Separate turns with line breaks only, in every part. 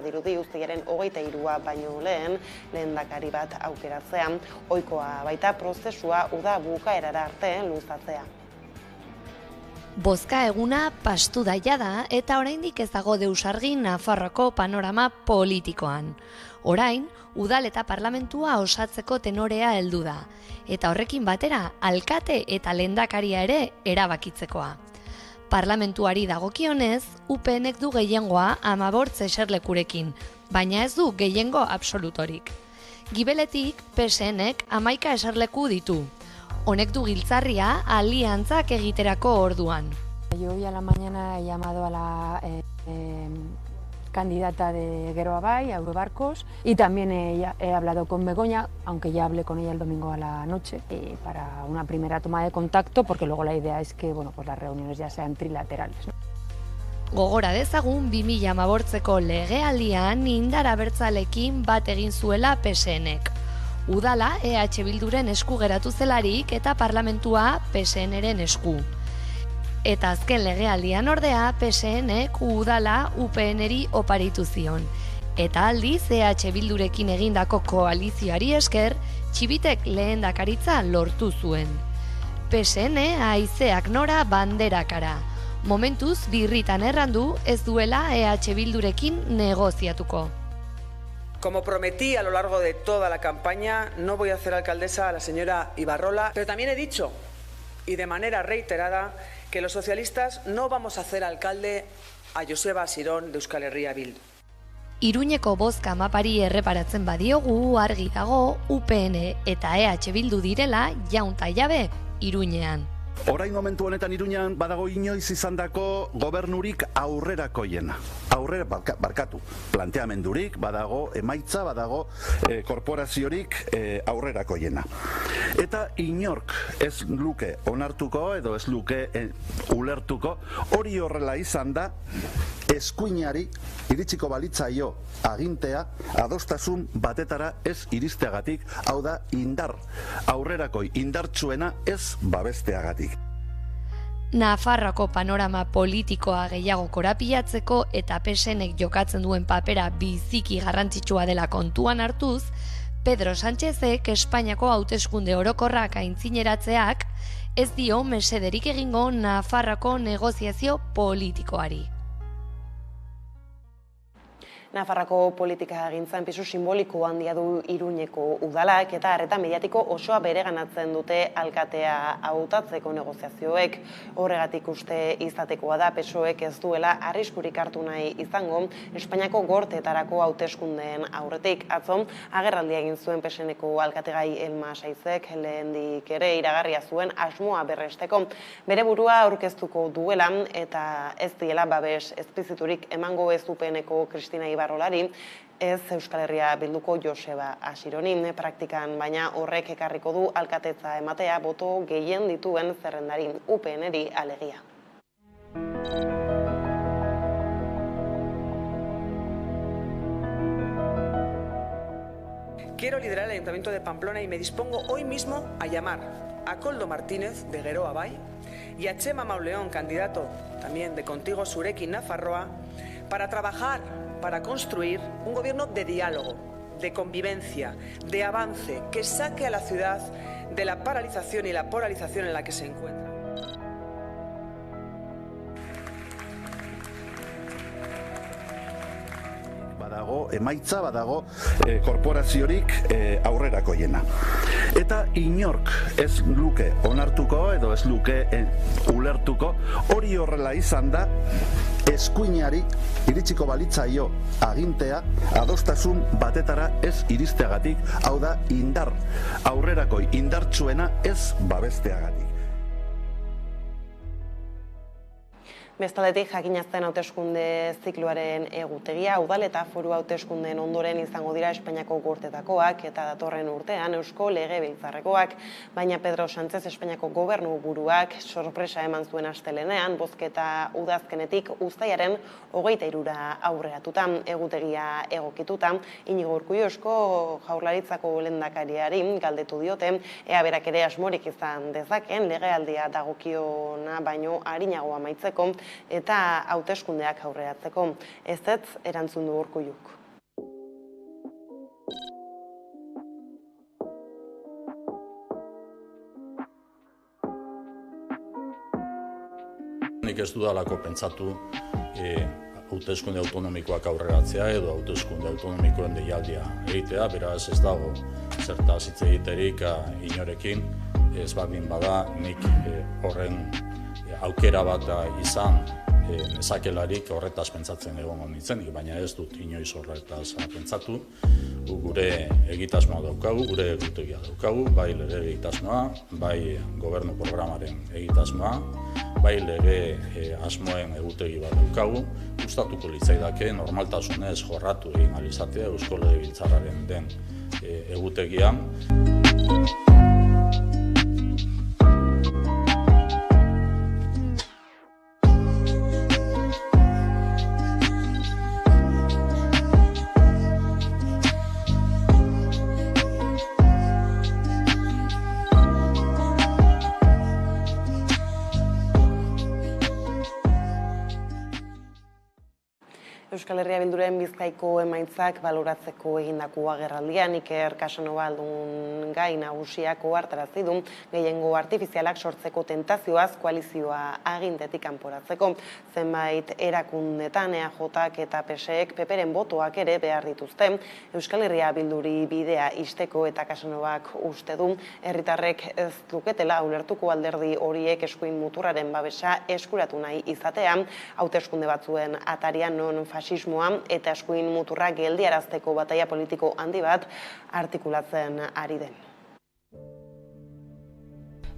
Dirudi uztailaren 23 baino lehendakari bat aukeratzea, ohikoa baita prozesua uda bukaerara arte luzatzea.
Bozka eguna pastu daia da eta oraindik ez dago deus argi Nafarroako panorama politikoan. Orain, udal eta parlamentua osatzeko tenorea heldu da, eta horrekin batera alkate eta lehendakaria ere erabakitzekoa. Parlamentuari dagokionez, UPNek du gehiengoa 15 eserlekurekin, baina ez du gehiengo absolutorik. Gibeletik, PSNek 11 eserleku ditu. Honek du giltzarria aliantzak egiterako orduan.
Yo hoy a la mañana he llamado a la candidata de Geroa Bai, a Eurobarcos, y también he hablado con Begoña, aunque ya hablé con ella el domingo a la noche, para una primera toma de contacto, porque luego la idea es que pues las reuniones ya sean trilaterales, ¿no?
Gogora dezagun 2015ko legealdian indar abertzalekin bat egin zuela PSNek. Udala EH Bilduren esku geratu zelarik eta parlamentua PSNren esku. Eta azken legealdian ordea PSNek udala UPNri oparitu zion. Eta aldiz EH Bildurekin egindako koalizioari esker, Txibitek lehendakaritza lortu zuen. PSN haizeak nora banderakara. Momentuz birritan errandu ez duela EH Bildurekin negoziatuko.
Como prometí a lo largo de toda la campaña, no voy a hacer alcaldesa a la señora Ibarrola, pero también he dicho, y de manera reiterada, que los socialistas no vamos a hacer alcalde a Joseba Asirón de Euskal Herria Bildu.
Iruñeko bozka mapari erreparatzen badiogu argi dago UPN eta EH Bildu direla jaun ta jabe Iruñean.
Orain momentu honetan Iruñean badago inoiz izandako gobernurik aurrerakoiena. Barkatu, planteamendurik, badago emaitza, badago korporaziorik aurrerakoiena. Eta inork ez luke onartuko edo ez luke ulertuko, hori horrela izan da, eskuinari iritsiko balitzaio agintea adostasun batetara ez iristeagatik, hau da indar aurrerakoi indartsuena ez babesteagatik.
Nafarroako panorama politikoa gehiago korapilatzeko eta PSNek jokatzen duen papera biziki garrantzitsua dela kontuan hartuz, Pedro Sánchezek Espainiako hauteskunde orokorrak aintzineratzeak ez dio mesederik egingo Nafarroako negoziazio politikoari.
Nafarroako politika gintzan pisu simboliko handia du Iruñeko udalak eta arreta mediatiko osoa bereganatzen dute alkatea hautatzeko negoziazioek. Horregatik uste izatekoa da PSOEk ez duela arriskurik hartu nahi izango Espainiako gorteetarako hauteskundeen aurretik. Atzo agerraldia egin zuen PSNeko alkategai Elma Saizek lehendik ere iragarria zuen asmoa berresteko. Bere burua aurkeztuko duela eta ez diela babes espliziturik emango ez UPNeko Kristina Ibarrolari, ez Euskal Herria Bilduko Joseba Asironin praktikan, baina horrek ekarriko du alkatetza ematea boto gehien dituen zerrendari UPNri alegia.
Quiero liderar el Ayuntamiento de Pamplona y me dispongo hoy mismo a llamar a Koldo Martínez de Geroa Bai y a Txema Mauleón, candidato también de Contigo Zurekin Nafarroa, para trabajar, para construir un gobierno de diálogo, de convivencia, de avance, que saque a la ciudad de la paralización y la polarización en la que se encuentra.
Badago emaitza, badago korporaziorik aurrerakoiena. Eta inork ez luke onartuko edo ez luke ulertuko, hori horrela izan da, eskuinari iritsiko balitzaio agintea adostasun batetara ez iristeagatik, hau da indar aurrerakoi indartsuena ez babesteagatik.
Bestaldetik jakinazten hauteskunde zikloaren egutegia, udal eta foru hauteskundeen ondoren izango dira Espainiako gortetakoak eta datorren urtean Eusko Legebiltzarrekoak, baina Pedro Sánchez Espainiako gobernu buruak sorpresa eman zuen astelehenean, bozketa udazkenetik uztailaren 23ra aurreratuta, egutegia egokituta. Iñigo Urkullu Eusko Jaurlaritzako lehendakariari galdetu diote, ea berak ere asmorik izan dezaken legealdia dagokiona baino arinago amaitzeko, eta hauteskundeak aurreratzeko. Ezetz erantzun du Urkulluk.
Nik ez dudalako pentsatu hauteskunde autonomikoak aurreratzea edo hauteskunde autonomikoen deialdia egitea, beraz ez dago zertaz hitz egiterik inorekin, ez baldin bada nik horren aukera bat izan nezakelarik horretaz pentsatzen egongo nintzenik, baina ez dut inoiz horretaz pentsatu. Gure egitasmoa daukagu, gure egutegia daukagu, bai lege egitasmoa, bai gobernu programaren egitasmoa, bai lege asmoen egutegi bat daukagu. Gustatuko litzaidake normaltasunez jorratu egin ahal izatea Eusko Legebiltzarraren den egutegian.
Euskal Herria Bilduren Bizkaiko emaitzak baloratzeko egindako agerraldian Iker Casanova aldun gai nagusiak ohartarazi du gehiengo artifizialak sortzeko tentazioaz koalizioa agintetik kanporatzeko. Zenbait erakundetan EAJak eta PSek PPren botoak ere behar dituzte Euskal Herria Bilduri bidea ixteko, eta Casanovak uste du herritarrek ez luketela ulertuko alderdi horiek eskuin muturraren babesa eskuratu nahi izatea, hauteskunde batzuen atarian non fasismoa eta eskuin muturra geldiarazteko bataia politiko handi bat artikulatzen ari den.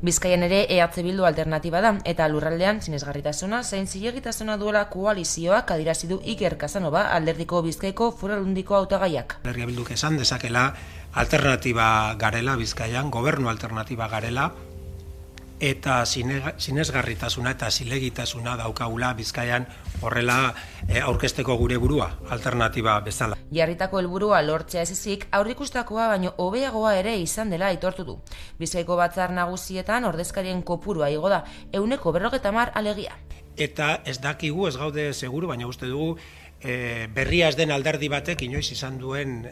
Bizkaian ere EH Bildu alternatiba da, eta lurraldean sinesgarritasuna zein zilegitasuna duela koalizioak adierazi du Iker Casanova alderdiko Bizkaiko Foru Aldundiko hautagaiak.
Herria Bilduk esan dezakela alternatiba garela Bizkaian, gobernu alternatiba garela, eta sinesgarritasuna eta zilegitasuna daukagula Bizkaian horrela aurkezteko gure burua, alternatiba bezala.
Jarritako helburua lortzea ez ezik, aurrikustakoa baino hobeagoa ere izan dela aitortu du. Bizkaiko batzar nagusietan ordezkarien kopurua igo da, 150 alegia.
Eta ez dakigu, ez gaude seguru, baina uste dugu berria ez den alderdi batek inoiz izan duen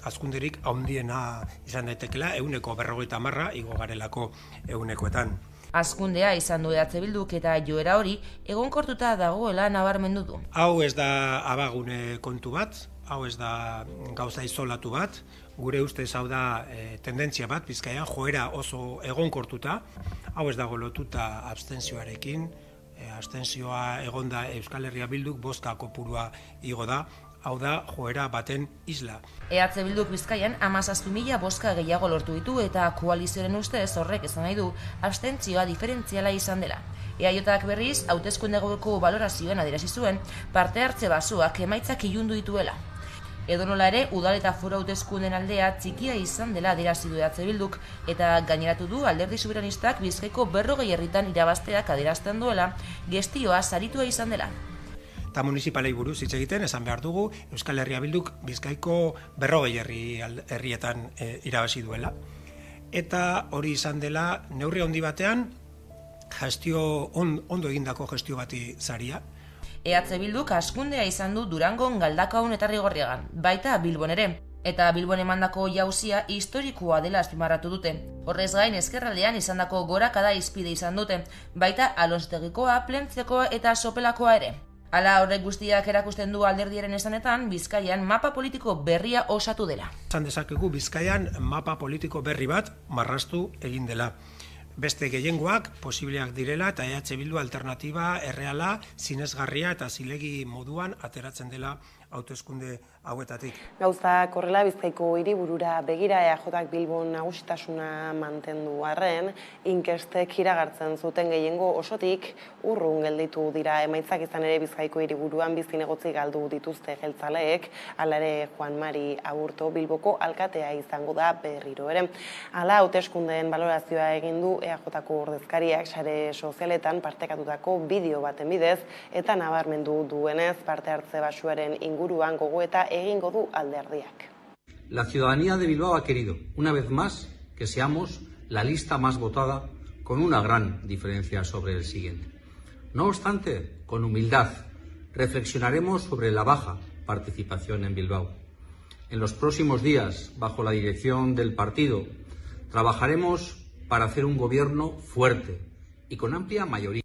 hazkunderik handiena izan daitekela, 150 igo garelako 100etan.
Hazkundea izan du EH Bilduk eta joera hori egonkortuta dagoela nabarmendu du.
Hau ez da abagune kontu bat, hau ez da gauza isolatu bat, gure ustez hau da tendentzia bat, Bizkaian joera oso egonkortuta, hau ez dago lotuta abstentzioarekin, abstentzioa egonda Euskal Herria Bilduk bozka kopurua igo da, hau da joera baten isla.
EH Bilduk Bizkaian 17.000 bozka gehiago lortu ditu eta koalizioaren ustez horrek esan nahi du abstentzioa diferentziala izan dela. EAJak berriz hauteskunde gaueko balorazioan adierazi zuen parte hartze basuak emaitzak ilundu dituela. Edonola ere, udal eta foru hauteskunden aldea txikia izan dela adierazi du EH Bilduk eta gaineratu du alderdi soberanistak Bizkaiko 40 herritan irabazteak adierazten duela, gestioa saritua izan dela.
Eta municipalei buruz hitz egiten esan behar dugu Euskal Herria Bilduk Bizkaiko 40 herrietan irabazi duela. Eta hori izan dela neurri handi batean ondo egindako gestio bati saria.
EH Bilduk hazkundea izan du Durangon, Galdakaon eta Rigorriagan, baita Bilbon ere. Eta Bilbon emandako jauzia historikoa dela azpimarratu dute. Horrez gain ezkerraldean izandako gorakada izpide izan dute, baita Alonstegikoa, Plentzekoa eta Sopelakoa ere. Hala horrek guztiak erakusten du alderdiaren esanetan, Bizkaian mapa politiko berria osatu dela.
Esan dezakegu Bizkaian mapa politiko berri bat marraztu egin dela. Beste gehiengoak posibleak direla eta EH Bildu alternatiba erreala, sinesgarria eta zilegi moduan ateratzen dela hauteskunde hauetatik.
Gauza korrela Bizkaiko hiriburura begira EAJak Bilbon nagusitasuna mantendu arren, inkestek iragartzen zuten gehiengo osotik urrun gelditu dira emaitzak, izan ere Bizkaiko hiriburuan bizinegotzi galdu dituzte jeltzaleek, hala ere Juan Mari Aburto Bilboko alkatea izango da berriro ere. Hala hauteskundeen balorazioa egin du EAJko ordezkariak sare sozialetan partekatutako bideo baten bidez eta nabarmendu duenez parte hartze basuaren inguruan gogoeta egingo du alderdiak.
La ciudadanía de Bilbao ha querido, una vez más, que seamos la lista más votada con una gran diferencia sobre el siguiente. No obstante, con humildad, reflexionaremos sobre la baja participación en Bilbao. En los próximos días, bajo la dirección del partido, trabajaremos para hacer un gobierno fuerte y con amplia mayoría.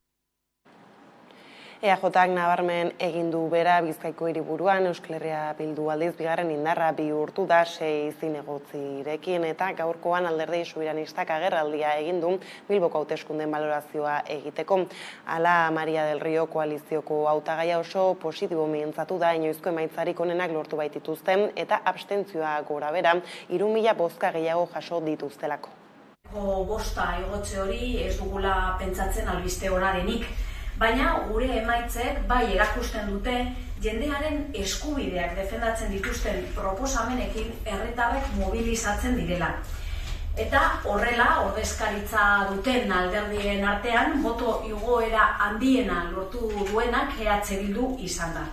EAJak nabarmen egin du bera Bizkaiko hiriburuan Euskal Herria Bildu aldiz bigarren indarra bihurtu da 6 zinegotzirekin eta gaurkoan Alderdi Sobiranistak agerraldia egin du Bilboko hauteskunden balorazioa egiteko. Hala Maria del Rio koalizioko hautagaia oso positibo mintzatu da inoizko emaitzarik onenak lortu baitituzten eta abstentzioa gorabehera 3.000 bozka gehiago jaso dituztelako.
Bosta igotze hori ez dugula pentsatzen albiste ona denik. Baina gure emaitzek bai erakusten dute jendearen eskubideak defendatzen dituzten proposamenekin herritarrek mobilizatzen direla. Eta horrela, ordezkaritza duten alderdien artean, boto igoera handiena lortu duenak EH Bildu izan da.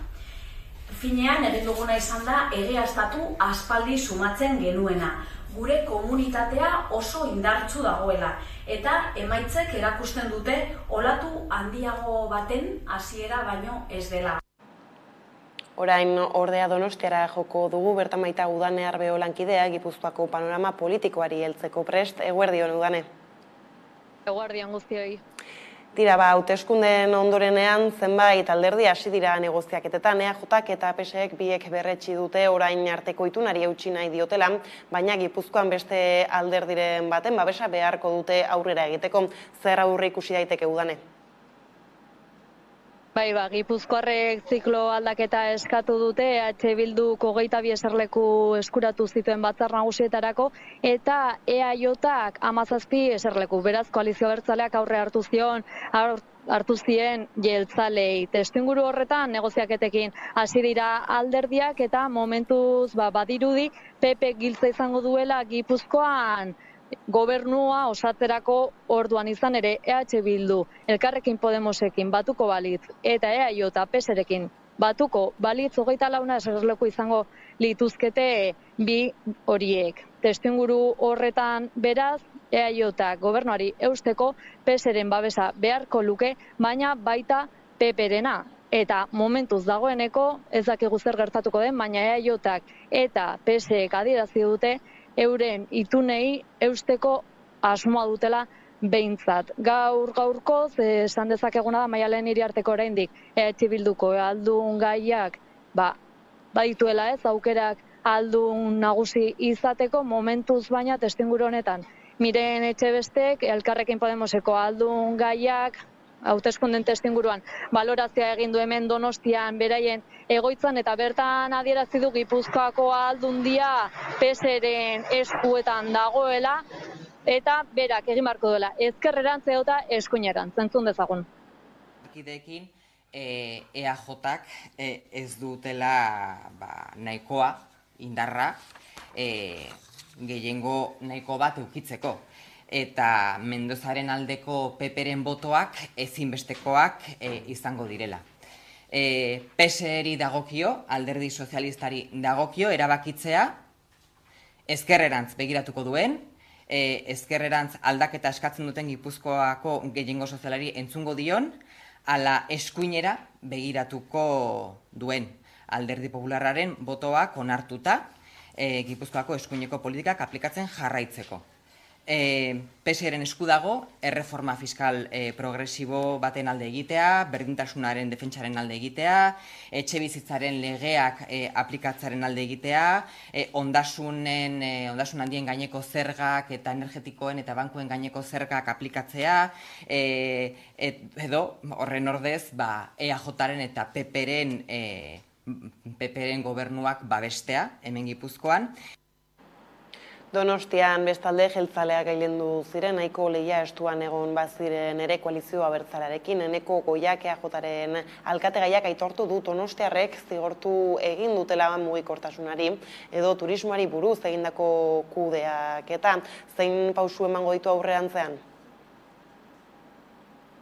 Finean, egin duguna izan da, egiaztatu aspaldi sumatzen genuena. Gure komunitatea oso indartsu dagoela eta emaitzek erakusten dute olatu handiago baten hasiera baino ez dela.
Orain ordea Donostiara joko dugu bertan baita Udane Arbeo lankidea Gipuzkoako panorama politikoari heltzeko prest. Eguerdion Udane.
Eguerdion guztioi.
Tira, hauteskundeen ondorenean zenbait alderdi hasi dira negoziaketetan, EAJak eta PSek biek berretsi dute orain arteko itunari eutsi nahi diotela, baina Gipuzkoan beste alderdiren baten babesa beharko dute aurrera egiteko. Zer aurre ikusi daiteke Udane?
Bai, Gipuzkoarrek ziklo aldaketa eskatu dute, EH Bilduk 22 eserleku eskuratu zituen batzar nagusietarako, eta EAJak 17 eserleku, beraz koalizio abertzaleak aurre hartu zien jeltzalei. Testuinguru horretan negoziaketekin hasi dira alderdiak eta momentuz badirudi PP giltza izango duela Gipuzkoan gobernua osatzerako orduan izan ere EH Bildu Elkarrekin Podemosekin batuko balitz eta EAJ PSrekin batuko balitz 24 eserleku izango lituzkete bi horiek. Testuinguru horretan beraz EAJak gobernuari eusteko PSren babesa beharko luke, baina baita PPrena. Eta momentuz dagoeneko ez dakigu zer gertatuko den, baina EAJak eta PSek adierazi dute euren itunei eusteko asmoa dutela behintzat. Gaurkoz, esan dezakeguna da Maialen Iriarteko oraindik EH Bilduko aldun gaiak badituela ez, aukerak aldun nagusi izateko momentuz baina testuinguru honetan. Miren Etxebestek Elkarrekin Podemoseko aldun gaiak hauteskunden testuinguruan balorazioa egin du hemen Donostian beraien egoitzan eta bertan adierazi du Gipuzkoako aldundia PSren eskuetan dagoela eta berak egin beharko duela ezkerrerantz edota eskuinerantz, entzun dezagun.
Kideekin EAJak ez dutela nahikoa indarra gehiengo nahiko bat eukitzeko. Eta Mendozaren aldeko PPren botoak ezinbestekoak izango direla. PSeri dagokio, alderdi sozialistari dagokio, erabakitzea, ezkerrerantz begiratuko duen, ezkerrerantz aldaketa eskatzen duten Gipuzkoako gehiengo sozialari entzungo dion, ala eskuinera begiratuko duen alderdi popularraren botoak onartuta Gipuzkoako eskuineko politikak aplikatzen jarraitzeko. PSren esku dago, erreforma fiskal progresibo baten alde egitea, berdintasunaren defentsaren alde egitea, etxebizitzaren legeak aplikatzaren alde egitea, ondasun handien gaineko zergak eta energetikoen eta bankuen gaineko zergak aplikatzea, edo horren ordez EAJaren eta PPren gobernuak babestea, hemen Gipuzkoan.
Donostian bestalde jeltzaleak gailendu ziren, nahiko lehia estuan egon baziren ere koalizio abertzalarekin, Eneko Goiak EAJaren alkategaiak aitortu du donostiarrek zigortu egin dutela mugikortasunari edo turismoari buruz egindako kudeaketa. Zein pausu emango ditu aurrerantzean?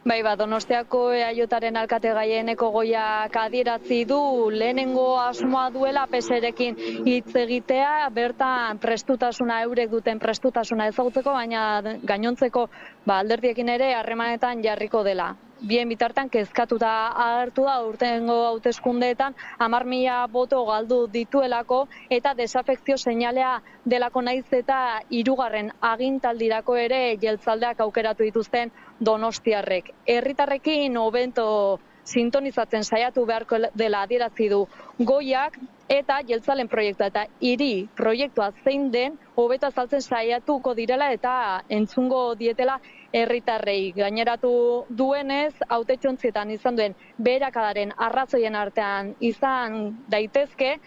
Bai, Donostiako EAJaren alkategaia Eneko Goiak adierazi du lehenengo asmoa duela PSrekin hitz egitea, bertan prestutasuna, eurek duten prestutasuna ezagutzeko, baina gainontzeko alderdiekin ere harremanetan jarriko dela. bien bitartan kezkatuta agertu da urtengo hauteskundeetan 10.000 boto galdu dituelako eta desafekzio seinalea delako naiz eta 3. agintaldirako ere jeltzaldeak aukeratu dituzten donostiarrek. Herritarrekin hobeto sintonizatzen saiatu beharko dela adierazi du Goiak eta jeltzalen proiektua eta hiri proiektua zein den hobeto azaltzen saiatuko direla eta entzungo dietela herritarrei. Gaineratu duenez, hautetxontzietan izan duen beherakadaren arrazoien artean izan daitezke,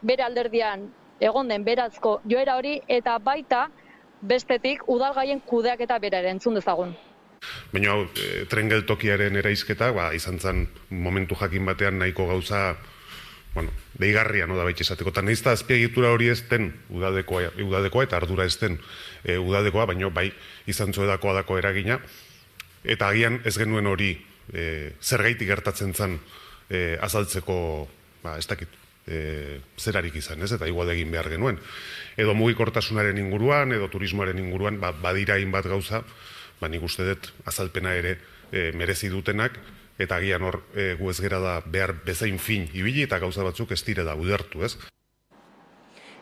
bere alderdian egon den berazko joera hori eta baita bestetik udalgaien kudeaketa bera ere entzun dezagun.
Baina tren geltokiaren eraizketa izan zen momentu jakin batean nahiko gauza deigarria da baita esateko. Eta nahiz eta azpiegitura hori ez den udadekoa eta ardura ez den udadekoa, baina bai izan zuedako adako eragina. Eta agian ez genuen hori zergaitik gertatzen zen azaltzeko, ez dakit, zerarik izan, ez? Eta igual egin behar genuen. Edo mugikortasunaren inguruan, edo turismoaren inguruan, badira hainbat gauza, nik uste dut azalpena ere merezi dutenak, eta agian hor gu ez gera da behar bezain fin ibili eta gauza batzuk ez dire da udertu, ez?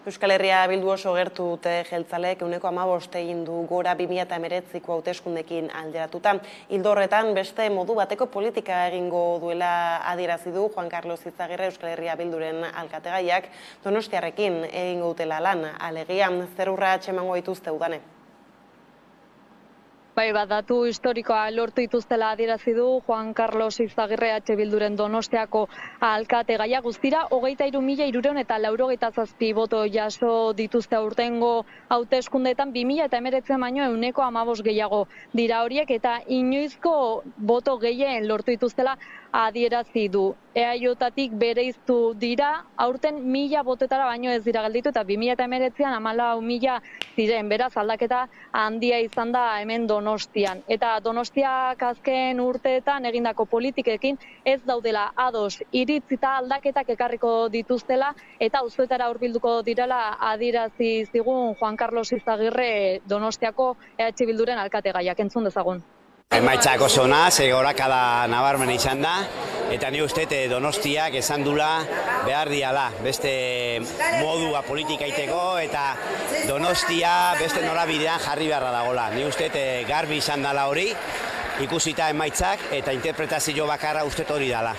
Euskal Herria Bildu oso gertu dute jeltzaleek 15% egin du gora 2019ko hauteskundeekin alderatuta. Ildo horretan beste modu bateko politika egingo duela adierazi du Juan Carlos Izagirre Euskal Herria Bilduren alkategaiak Donostiarrekin egingo dutela lan. Alegia, zer urrats emango dituzte udane?
Datu historikoa lortu dituztela adierazi du Juan Carlos Izagirre Bilduren Donostiako alkategaia. Guztira 23.387 boto jaso dituzte aurtengo hauteskundeetan 2019 baino 15% gehiago dira horiek eta inoizko boto gehien lortu dituztela adierazi du. EAJtik bereiztu dira, aurten 1.000 botetara baino ez dira gelditu eta 2019an 14.000 ziren, beraz aldaketa handia izan da hemen Donostian. Eta Donostiak azken urteetan egindako politikekin ez daudela ados iritzita aldaketak ekarriko dituztela eta auzoetara hurbilduko direla adierazi zigun Juan Carlos Izagirre Donostiako Bilduren alkategaiak. Entzun dezagun.
Emaitzak oso ona, gorakada nabarmen izan da, eta ni uste Donostiak esan dula behar diala, beste modua politika iteko, eta Donostia beste norabidean jarri beharra dagola. Ni uste garbi izan dela hori, ikusita emaitzak eta interpretazio bakarra uste hori dela.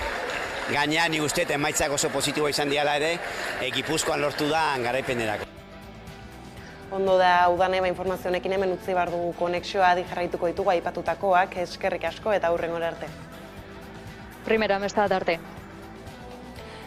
Gaina ni uste emaitzak oso positiboa izan diala ere, Gipuzkoan lortu da garaipenerako.
Ondo da udaneba informazionekin hemen utzi behar dugu konexioa adi jarraituko ditugu aipatutakoak, eskerrik asko eta hurrengora arte.
Primera mestat arte.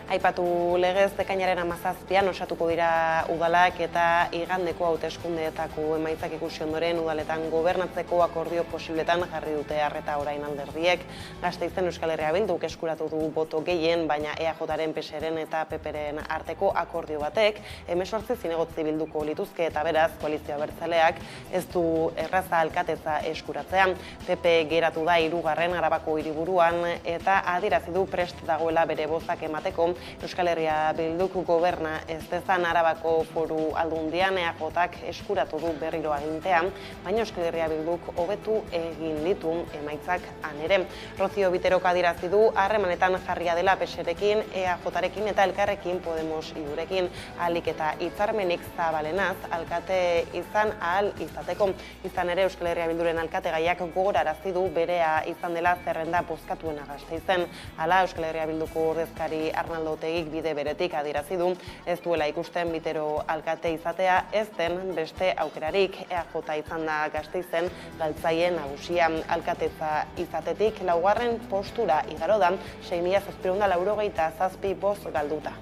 Aipatu legez ekainaren 17an osatuko dira udalak eta igandeko hauteskundeetako emaitzak ikusi ondoren udaletan gobernatzeko akordio posibletan jarri dute arreta orain alderdiek. Gasteizen Euskal Herria Bilduk eskuratu du boto gehien, baina EAJren, PSren eta PPren arteko akordio batek 18 zinegotzi bilduko lituzke eta beraz koalizio abertzaleak ez du erraza alkatetza eskuratzea. PP geratu da 3. Arabako hiriburuan eta adierazi du prest dagoela bere bozak emateko Euskal Herria Bilduk goberna ez dezan Arabako Foru Aldundian EAJak eskuratu du berriro agintean, baina Euskal Herria Bilduk hobetu egin ditu emaitzak han ere. Rocío Biterok adierazi du harremanetan jarria dela PSrekin, EAJrekin eta Elkarrekin Podemos iurekin, ahalik eta hitzarmenik zabalenaz alkate izan ahal izateko. Izan ere Euskal Herria Bilduren alkategaiak gogorarazi du berea izan dela zerrenda bozkatuena Gasteizen. Hala Euskal Herria Bilduko ordezkari Arnaldo Otegik bide beretik adierazi du ez duela ikusten Bitero alkate izatea ez den beste aukerarik. EAJ izan da Gasteizen galtzaile nagusia alkatetza izatetik 4. postura igaro da 6.787 boz galduta.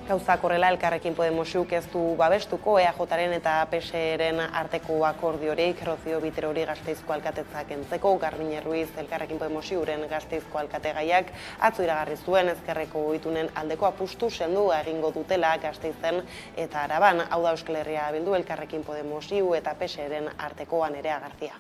Gauzak horrela Elkarrekin Podemosuk ez du babestuko EAJren eta PSren arteko akordiorik. Rocío Biterori Gasteizko alkatetza kentzeko, Garbiñe Ruiz Elkarrekin Podemosiuren Gasteizko alkategaiak atzo iragarri zuen ezkerreko itunen aldeko apustu sendua egingo dutela Gasteizen eta Araban. Hau da Euskal Herria Bildu Elkarrekin Podemosiu eta PSren artekoan ere agartzia.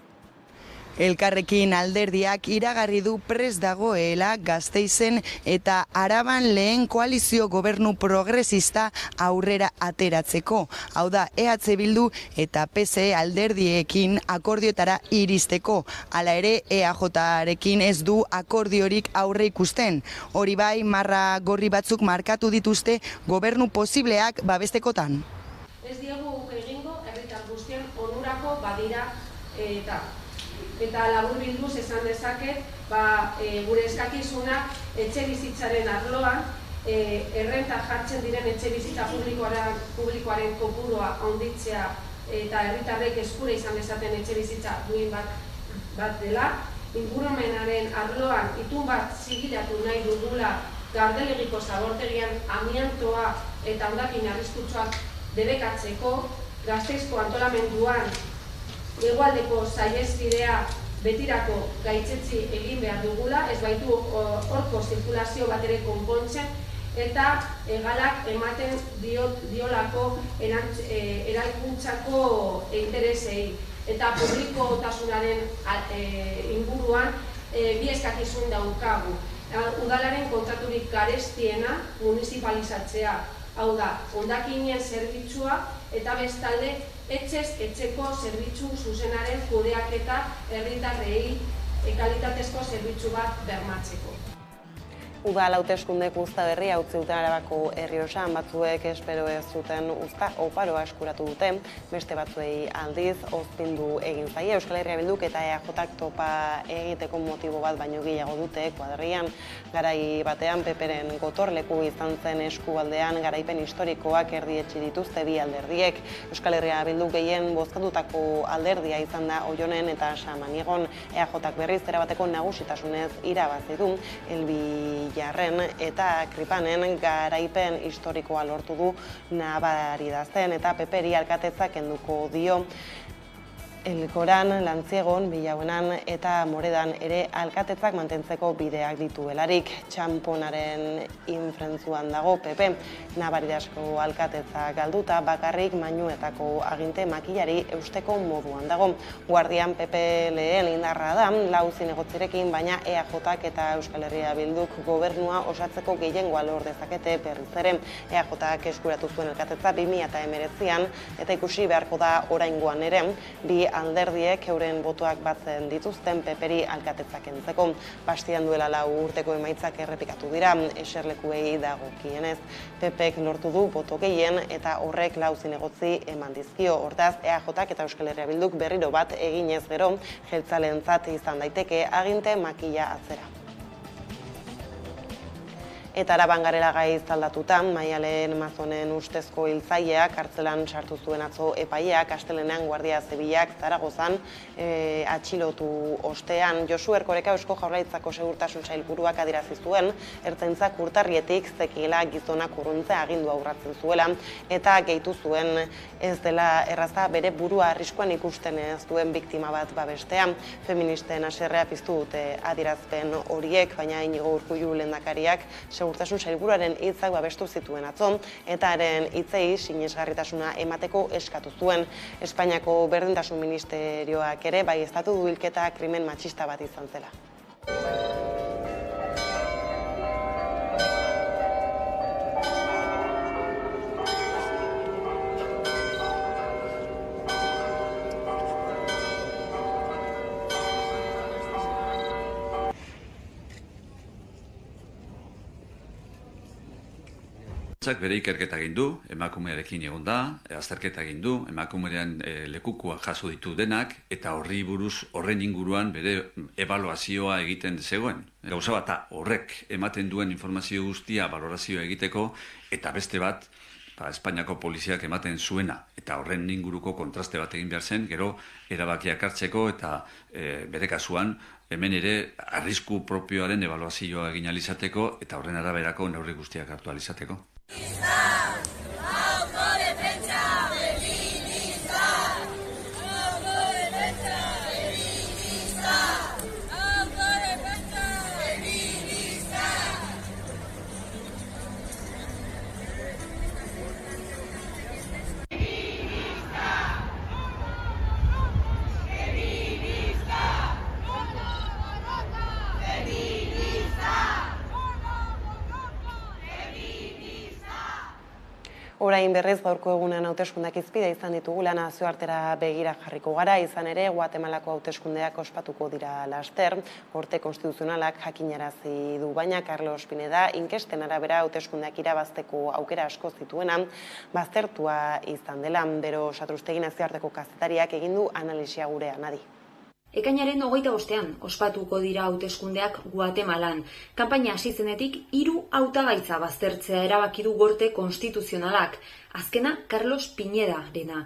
Elkarrekin alderdiak iragarri du prest dagoela Gasteizen eta Araban lehen koalizio gobernu progresista aurrera ateratzeko. Hau da, EH Bildu eta PSE alderdiekin akordioetara iristeko. Hala ere, EAJarekin ez du akordiorik aurre ikusten. Hori bai, marra gorri batzuk markatu dituzte gobernu posibleak babestekotan.
Ez diegu egingo herritar guztien onurako badira eta labur bilduz esan dezaket, gure eskakizunak etxe bizitzaren arloan, errenta jartzen diren etxe bizitza publikoaren kopurua handitzea eta herritarrek eskura izan dezaten etxe bizitza duin bat dela, ingurumenaren arloan itun bat zigilatu nahi dugula Gardelegiko zabortegian amiantoa eta hondakin arriskutsuak debekatzeko, Gasteizko antolamenduan hegoaldeko saihesbidea betirako gaitzetsi egin behar dugula, ez baitu horko zirkulazio bat ere konpontzen, eta hegalak ematen diolako eraikuntzako interesei. Eta publikotasunaren inguruan bi eskakizun daukagu. Udalaren kontraturik garestiena municipalizatzea, hau da, hondakinen zerbitzua eta bestalde etxez etxeko zerbitzu zuzenaren kudeaketa herritarrei kalitatezko zerbitzu bat bermatzeko.
Udal hauteskundek uzta berria utzi duten Arabako Errioxan, batzuek espero ez zuten uzta oparoa eskuratu dute, beste batzuei aldiz ozpindu egin zaie. Euskal Herria Bilduk eta EAJak topa egiteko motibo bat baino gehiago dute kuadrian. Garai batean PPren gotorleku izan zen eskualdean garaipen historikoak erdietsi dituzte bi alderdiek. Euskal Herria Bilduk gehien bozkatutako alderdia izan da Oionen eta Samanigon. EAJak berriz erabateko nagusitasunez irabazi du Elbijarren eta Kripanen garaipen historikoa lortu du nabaridazten eta PPri alkatetza kenduko dio. Elkoran, Lantziegon, Bilauenan eta Moredan ere alkatetzak mantentzeko bideak dituelarik. Txamponaren infrentzuan dago PP, nabaridasko alkatetza galduta bakarrik Mainuetako aginte makilari eusteko moduan dago. Guardian PP lehen indarra da, lau zinegotzirekin, baina EAJak eta Euskal Herria Bilduk gobernua osatzeko gehiengoa lor dezakete berriz ere. EAJak eskuratu zuen alkatetza 2019an eta ikusi beharko da oraingoan ere, bi alderdiek euren botoak batzen dituzten PPri alkatetza kentzeko. Bastian duela 4 urteko emaitzak errepikatu dira, eserlekuei dagokienez. PPk lortu du boto gehien eta horrek 4 zinegotzi eman dizkio. Hortaz, EAJak eta Euskal Herria Bilduk berriro bat eginez gero, jeltzalentzat izan daiteke aginte makila atzera. Eta Araban garela gai zaldatuta, Maialen Mazonen ustezko hiltzaileak kartzelan sartu zuen atzo epaileak, Astelehenean Guardia Zibilak Zaragozan atxilotu ostean. Josu Erkoreka Eusko Jaurlaritzako Segurtasun Sailburuak adierazi zuen, ertzaintzak urtarrietik zekiela gizonak urruntzea agindua urratzen zuela, eta gehitu zuen ez dela erraza bere burua arriskuan ikusten ez duen biktima bat babestea. Feministen haserrea piztu dute adierazpen horiek, baina Inigo Urkullu lehendakariak Segurtasun Sailburuaren hitzak babestu zituen atzo, eta haren hitzei sinesgarritasuna emateko eskatu zuen. Espainiako Berdintasun Ministerioak ere baieztatu du hilketa krimen matxista bat izan zela.
Bere ikerketa egin du, emakumearekin egon da, azterketa egin du, emakumearen lekukoa jaso ditu denak, eta horri buruz horren inguruan bere ebaluazioa egiten zegoen. Gauza bat, horrek ematen duen informazio guztia balorazioa egiteko, eta beste bat, Espainiako poliziak ematen zuena, eta horren inguruko kontraste bat egin behar zen, gero erabakiak hartzeko, eta bere kasuan, hemen ere arrisku propioaren ebaluazioa egin alizateko, eta horren araberako neurri guztiak hartu alizateko.
Orain berrez gaurko egunean hauteskundeak hizpide izan ditugula nazioartera begira jarriko gara, izan ere Guatemalako hauteskundeak ospatuko dira laster, Gorte Konstituzionalak jakinarazi du, baina Carlos Pineda inkesten arabera hauteskundeak irabazteko aukera asko zituenan baztertua izan dela. Bero Satrustegi nazioarteko kazetariak egin du analisia gurean, Adi.
Ekainaren 25ean ospatuko dira hauteskundeak Guatemalan. Kanpaina hasi zenetik 3 hautagaitza baztertzea erabaki du Gorte Konstituzionalak. Azkena Carlos Pinedarena.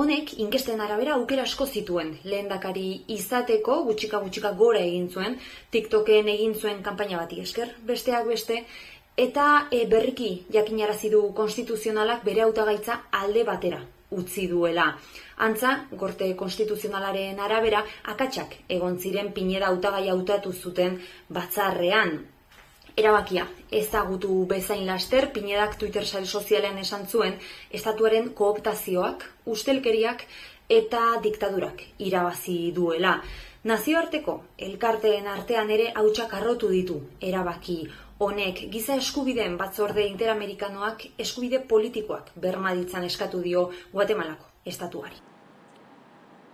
Honek inkesten arabera aukera asko zituen. Lehendakari izateko gutxika gora egin zuen, TikToken egin zuen kanpaina bati esker, besteak beste, eta berriki jakinarazi du Konstituzionalak bere hautagaitza alde batera utzi duela. Antza, Gorte Konstituzionalaren arabera, akatsak egon ziren Pineda hautagai hautatu zuten batzarrean. Erabakia ezagutu bezain laster, Pinedak Twitter sare sozialean esan zuen, estatuaren kooptazioak, ustelkeriak eta diktadurak irabazi duela. Nazioarteko elkarteen artean ere hautsak arrotu ditu erabaki honek. Giza eskubideen batzorde interamerikanoak eskubide politikoak berma ditzan eskatu dio Guatemalako estatuari.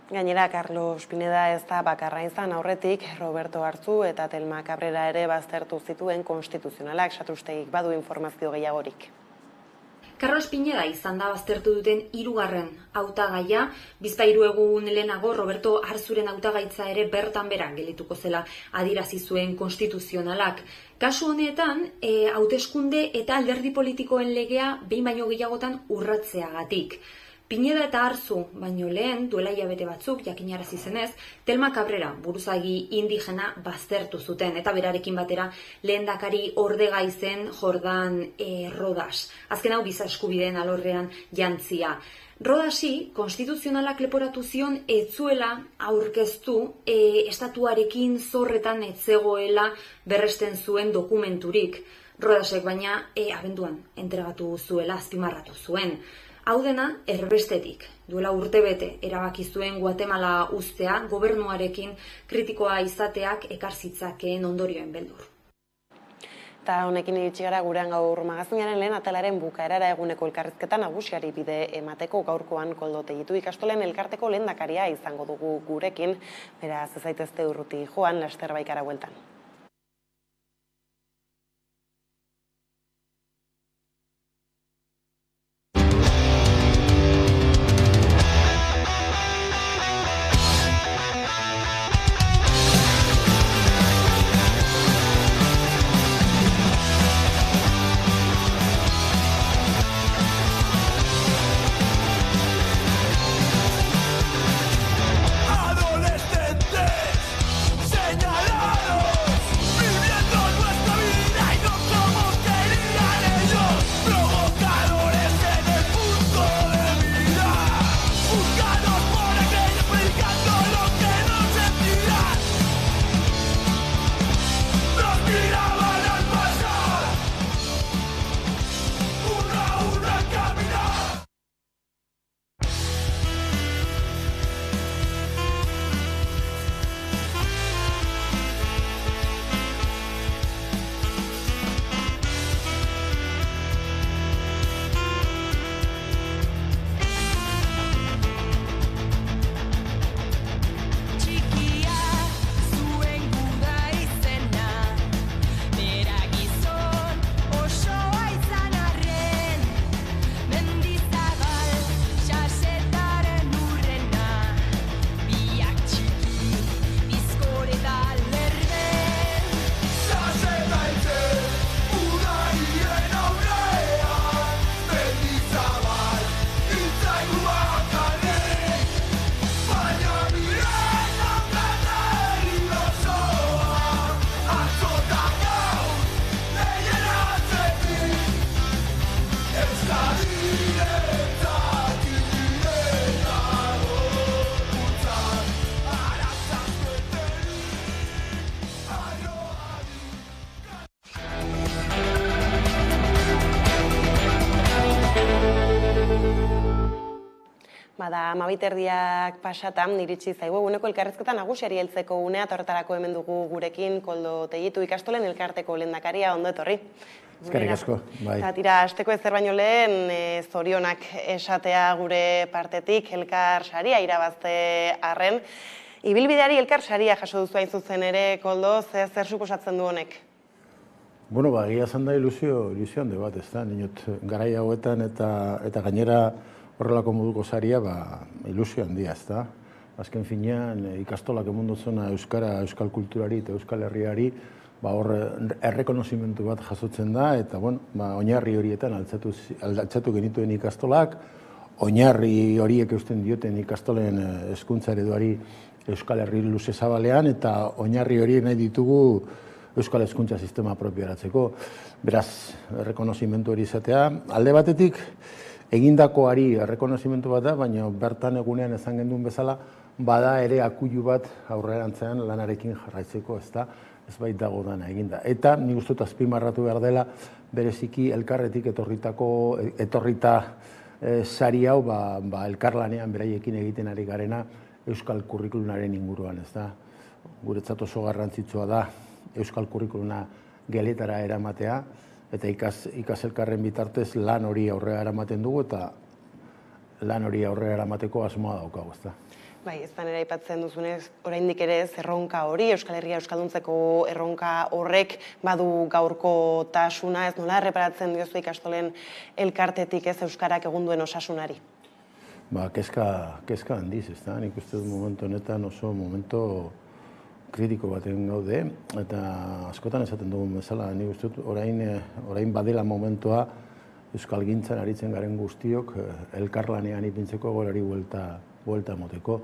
Gainera, Carlos Pineda ez da bakarra izan, aurretik Roberto Artzu eta Telma Cabrera ere baztertu zituen konstituzionalak. Satrustegik badu informazio gehiagorik.
Carlos Pineda izan da baztertu duten 3. hautagaia, bizpahiru egun lehenago Roberto Arzuren hautagaitza ere bertan bera gelituko zela adierazi zuen konstituzionalak. Kasu honetan, hauteskunde eta alderdi politikoen legea behin baino gehiagotan urratzeagatik. Pineda eta Arzu baino lehen, duela hilabete batzuk, jakinarazi zenez, Telma Cabrera buruzagi indigena baztertu zuten, eta berarekin batera lehendakari ordegai zen Jordan Rodas. Azken hau giza eskubideen alorrean jantzia. Rodasi, konstituzionalak leporatu zion etzuela aurkeztu estatuarekin zorretan etzegoela berresten zuen dokumenturik. Rodasek baina abenduan entregatu zuela azpimarratu zuen. Hau dena, erbestetik, duela urtebete erabaki zuen Guatemala uztea, gobernuarekin kritikoa izateak ekar zitzakeen ondorioen beldur.
Eta honekin iritsi gara gurean gaur magazinaren lehen atalaren bukaerara eguneko elkarrizketa nagusiari bide emateko gaurkoan Koldo Tegitu ikastolen elkarteko lehendakaria izango dugu gurekin, beraz ez zaitezte urruti joan, laster baikara bueltan. Bada, 12:00 pasatan iritsi zaigu eguneko elkarrizketa nagusiari heltzeko unea, eta horretarako hemen dugu gurekin Koldo Tegitu ikastolen elkarteko lehendakaria, ondo etorri.
Eskerrik asko, bai.
Eta tira, hasteko ezer baino lehen, zorionak esatea gure partetik, Elkar saria irabazte arren. Ibilbideari Elkar saria jaso duzu hain zuzen ere, Koldo, zer suposatzen du honek?
Bueno, egia esan da ilusio handi bat, ez da, ninot, garai hauetan eta gainera horrelako moduko saria, ilusio handia, ez da. Azken finean, ikastolak emundutzena euskara, euskal kulturari eta euskal herriari, hor errekonozimentu bat jasotzen da, eta oinarri horietan altzatu genituen ikastolak, oinarri horiek eusten dioten ikastolen hezkuntza ereduari Euskal Herri luze zabalean, eta oinarri horiek nahi ditugu Euskal Hezkuntza sistema propioratzeko. Beraz, errekonozimentu hori izatea. Alde batetik, egindakoari errekonozimentu bat da, baina bertan egunean esan genduen bezala, bada ere akuilu bat aurrerantzean lanarekin jarraitzeko, ez da, ez bait dago dana eginda. Eta nik uste dut azpimarratu behar dela, bereziki elkarretik etorrita sari hau, elkarlanean beraiekin egiten ari garena Euskal Kurrikulunaren inguruan, ez da. Guretzat oso garrantzitsua da Euskal Kurrikuluna geletara eramatea, eta ikas elkarren bitartez lan hori aurrera eramaten dugu, eta lan hori aurrera eramateko asmoa daukagu, ez da.
Bai, ez da nera aipatzen duzunez, oraindik ere ez erronka hori, Euskal Herria euskalduntzeko erronka horrek badu gaurko tasuna, ez nola erreparatzen diozu ikastolen elkartetik ez euskarak egun duen osasunari?
Kezka handiz, ez da, nik uste dut momentu honetan oso momento kritiko baten gaude, eta askotan esaten dugun bezala, nik uste dut orain badela momentua euskalgintzan aritzen garen guztiok elkarlanean ipintzeko gorari buelta emoteko.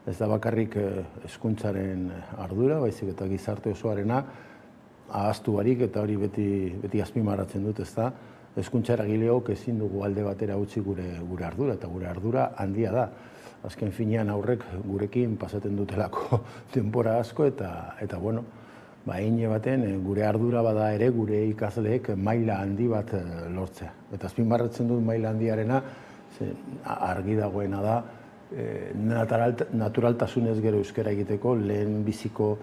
Ez da bakarrik hezkuntzaren ardura, baizik eta gizarte osoarena ahaztu barik, eta hori beti azpimarratzen dut, ez da, hezkuntza eragileok ezin dugu alde batera utzi gure ardura, eta gure ardura handia da. Azken finean aurrek gurekin pasaten dutelako denbora asko, eta bueno, hine baten gure ardura bada ere gure ikasleek maila handi bat lortzea. Eta azpimarratzen dut maila handiarena, argi dagoena da, naturaltasunez gero euskara egiteko lehenbiziko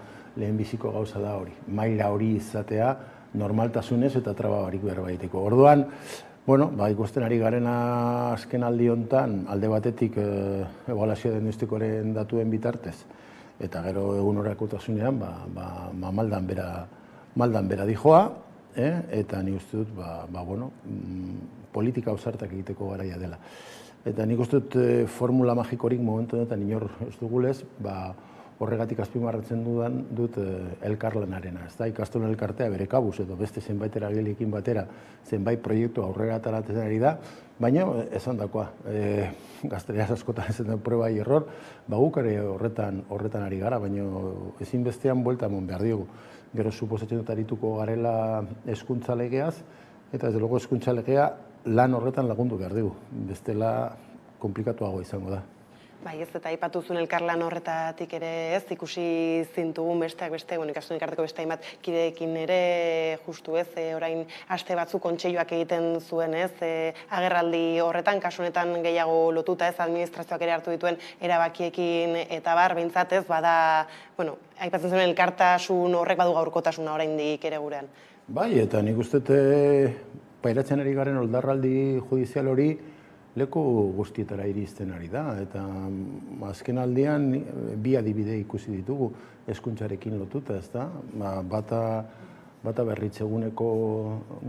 gauza da hori. Maila hori izatea normaltasunez eta traba barik berbaiteko. Orduan, ikusten ari garena azken aldi hontan, alde batetik ebaluazio diagnostikoaren datuen bitartez, eta gero egun horrekotasunean, maldan bera dijoa, eta nik uste dut, politika ausartak egiteko garaia dela. Eta nik uste dut formula magikorik momentu honetan inor ez dugulez, horregatik azpimarratzen dut elkarlanarena. Ez da, ikastolen elkartea bere kabuz edo beste zenbait eragileekin batera zenbait proiektu aurrera ateratzen ari da, baina esan dakoa, gazteleraz askotan esan da prueba y error, guk ere horretan ari gara, baina ezinbestean buelta emon behar diogu. Gero suposatzen dut arituko garela hezkuntza legeaz, eta ez dugu hezkuntza legea lan horretan lagundu behar dugu. Bestela komplikatuago izango da.
Bai, ez eta aipatu zuen elkarlan horretatik ere ez, ikusi zintugun besteak beste, ikastolen elkarteko beste hainbat kideekin ere justu ez, orain aste batzuk kontseiluak egiten zuen ez, agerraldi horretan, kasu honetan gehiago lotuta ez, administrazioak ere hartu dituen erabakiekin eta behintzat ez, bada, aipatzen zuen elkartasun horrek badu gaurkotasuna oraindik ere gurean.
Bai, eta nik uste pairatzen ari garen oldarraldi judizial hori leku guztietara iristen ari da, eta azken aldean bi adibide ikusi ditugu hezkuntzarekin lotuta, ez da? Bata berritzeguneko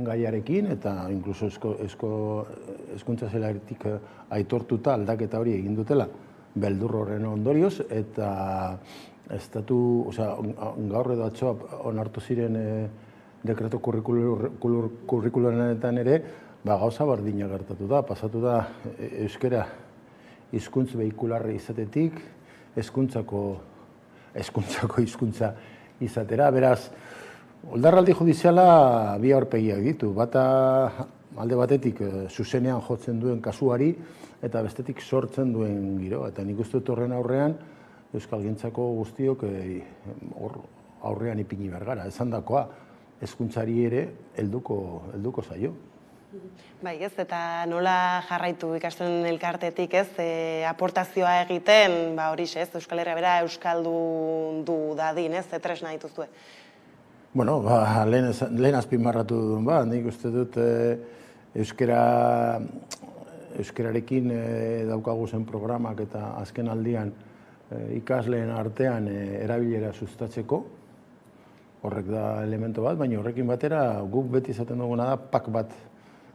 gaiarekin, eta inkluso hezkuntza zelaretik aitortuta aldaketa hori egin dutela beldur horren ondorioz, eta gaur edo atzoa onartu ziren dekreto kurrikularenetan ere, gauza bardina gertatu da, pasatu da euskara hizkuntz behikularra izatetik, hezkuntzako hizkuntza izatera. Beraz, oldarraldi judiziala bi aurpegiak ditu. Bata alde batetik zuzenean jotzen duen kasuari, eta bestetik sortzen duen giro. Eta nik uste dut horren aurrean, euskalgintzako guztiok aurrean ipini bergara. Esan dakoa, hezkuntzari ere helduko zaio.
Bai, ez, eta nola jarraitu ikastolen elkartetik, ez, aportazioa egiten, horixe, ez, Euskal Herria bera euskaldun du dadin, ez, tresna dituzue.
Bueno, lehen azpimarratu duen nik uste dut euskararekin daukagu zen programak eta azken aldian ikasleen artean erabilera sustatzeko, horrek da elemento bat, baina horrekin batera guk beti izaten duguna da pak bat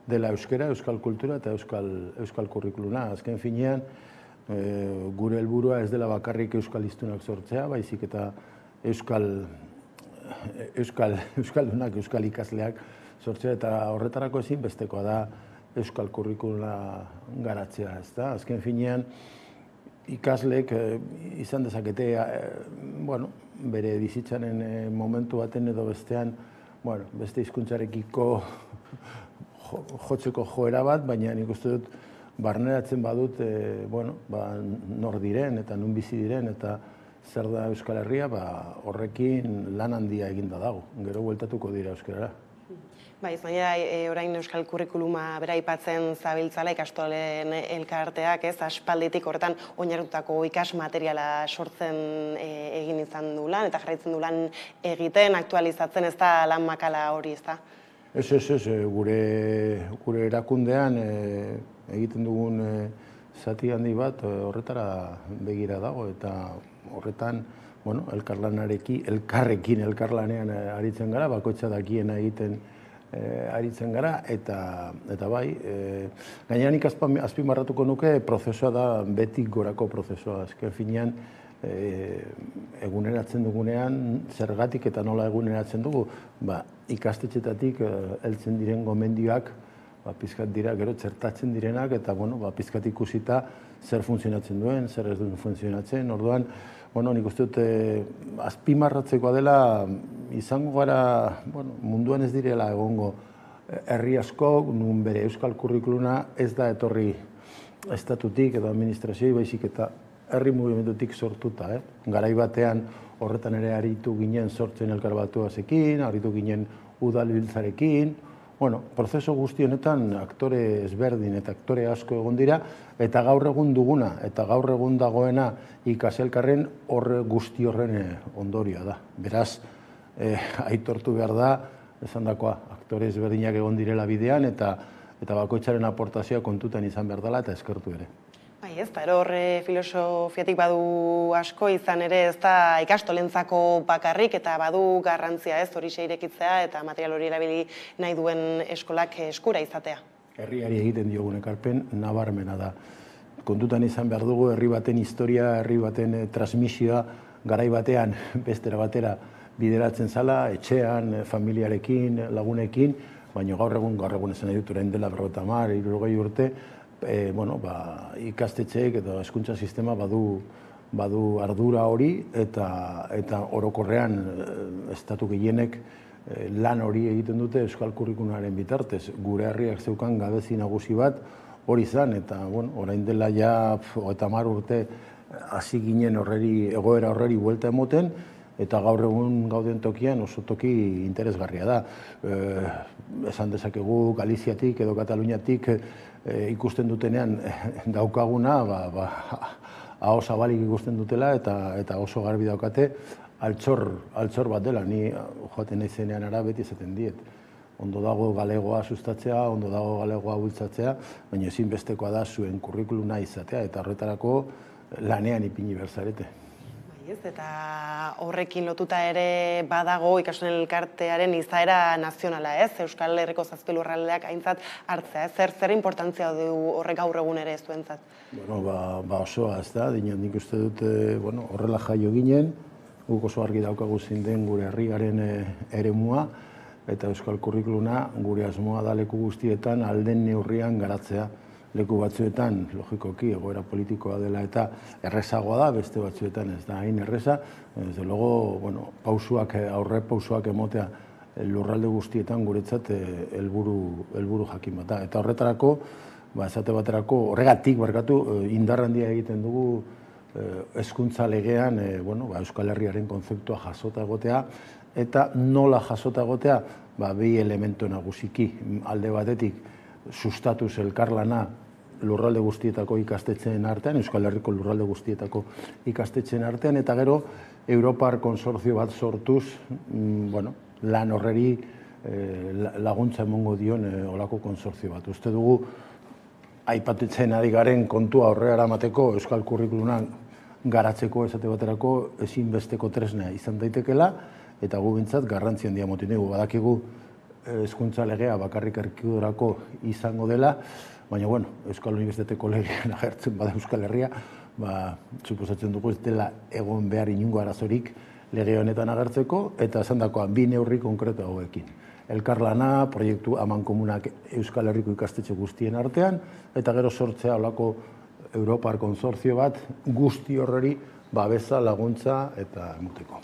dela euskara, euskal kultura eta euskal kurrikuluna. Azken finean, gure helburua ez dela bakarrik euskalistunak sortzea, baizik eta euskaldunak, euskal ikasleak sortzea, eta horretarako ezinbestekoa da euskal kurrikuluna garatzea. Azken finean, ikasleek izan dezakete bere bizitzaren momentu baten edo bestean beste hizkuntzarekiko jotzeko joera bat, baina nik uste dut barneratzen badut nor diren eta nun bizi diren eta zer da Euskal Herria, horrekin lan handia eginda dago. Gero bueltatuko dira euskarara.
Baina orain euskal kurrikuluma bera aipatzen zabiltzala ikastolen elkarteak, aspalditik horretan oinarritutako ikasmateriala sortzen egin izan du lan, eta jarraitzen du lan egiten, aktualizatzen, ez da lan makala hori, ez da?
Ez, gure erakundean egiten dugun zati handi bat horretara begira dago, eta horretan elkarlanean aritzen gara, bakoitza dakiena egiten aritzen gara, eta bai, gainean azpimarratuko nuke prozesua da betik gorako prozesua. Azken finean, eguneratzen dugunean, zergatik eta nola eguneratzen dugu, ikastetxetatik heltzen diren gomendioak pizkat dira, gero txertatzen direnak, eta pizkat ikusita zer funtzionatzen duen, zer ez duen funtzionatzen. Orduan, nik uste dut azpimarratzekoa dela, izango gara, munduan ez direla egongo herri asko, nun bere euskal kurrikuluna ez da etorri estatutik edo administrazioi, baizik eta herri mugimendutik sortuta. Garai batean horretan ere aritu ginen sortzen elkarbatuazekin, aritu ginen udalbiltzarekin, prozeso guzti honetan aktore ezberdin eta aktore asko egon dira, eta gaur egun duguna, eta gaur egun dagoena ikaselkarren guzti horren ondorioa da. Beraz, aitortu behar da, esandakoa, aktore ezberdinak egon direla bidean, eta bakoitzaren aportazioa kontutan izan behar dela, eta eskertu ere.
Bai, ez da, horre filosofiatik badu asko izan ere, ez da ikastolentzako bakarrik eta badu garrantzia ez hori irekitzea eta material hori erabili nahi duen eskolak eskura izatea.
Herriari egiten diogun ekarpen nabarmena da. Kontutan izan behar dugu herri baten historia, herri baten transmisioa garai batean bestera batera bideratzen zala, etxean, familiarekin, lagunekin, baina gaur egun esan nahi dut orain dela 50, 60 urte, ikastetxeek eta hezkuntza sistema badu ardura hori eta orokorrean estatu gehienek lan hori egiten dute euskal kurrikulumaren bitartez. Gure herriak zeukan gabezi nagusi bat hori izan, eta orain dela ja 30 urte hasi ginen egoera horreri buelta emoten, eta gaur egun gauden tokian oso toki interesgarria da. Esan dezakegu Galiziatik edo Kataluniatik ikusten dutenean daukaguna, aho zabalik ikusten dutela eta oso garbi daukate altxor bat dela. Ni joaten naizenean ara beti esaten diet. Ondo dago galegoa sustatzea, ondo dago galegoa bultzatzea, baina ezinbestekoa da zuen kurrikuluna izatea, eta horretarako lanean ipini behar zarete.
Eta horrekin lotuta ere badago ikastolen elkartearen izaera nazionala, Euskal Herriko 7 lurraldeak aintzat hartzea, zer importantzia du horrek gaur egun ere ez duentzat?
Osoa, ez da, nik uste dut horrela jaio ginen, guk oso argi daukagu zein den gure herriaren eremua, eta euskal kurrikuluna gure asmoa da leku guztietan alden neurrian garatzea. Leku batzuetan, logikoki, egoera politikoa dela eta errezagoa da, beste batzuetan ez da hain erreza. Desde luego, aurre pausuak emotea lurralde guztietan guretzat helburu jakin bat da. Eta horretarako, esate baterako, horregatik indar handia egiten dugu hezkuntza legean Euskal Herriaren kontzeptua jasota egotea, eta nola jasota egotea, bi elementu nagusiki. Alde batetik, sustatuz elkarlana lurralde guztietako ikastetxeen artean, Euskal Herriko lurralde guztietako ikastetxeen artean, eta gero Europar konsorzio bat sortuz, lan horreri laguntza emongo dion olako konsortzio bat. Uste dugu, aipatzen ari garen kontua aurrera eramateko euskal kurrikulunan garatzeko esate baterako ezinbesteko tresna izan daitekela, eta gu bintzat garrantzi handia motin dugu. Badakigu hezkuntza legea bakarrik erkidurako izango dela, baina, Euskal Unibertsitateko legean agertzen bada Euskal Herria, suposatzen dugu ez dela egon behar inungo arazorik lege honetan agertzeko, eta esandakoan bi neurri konkretu hauekin. Elkarlana, proiektu amankomunak Euskal Herriko ikastetxe guztien artean, eta gero sortzea olako Europar konsortzio bat guzti horreri babesa, laguntza eta emuteko.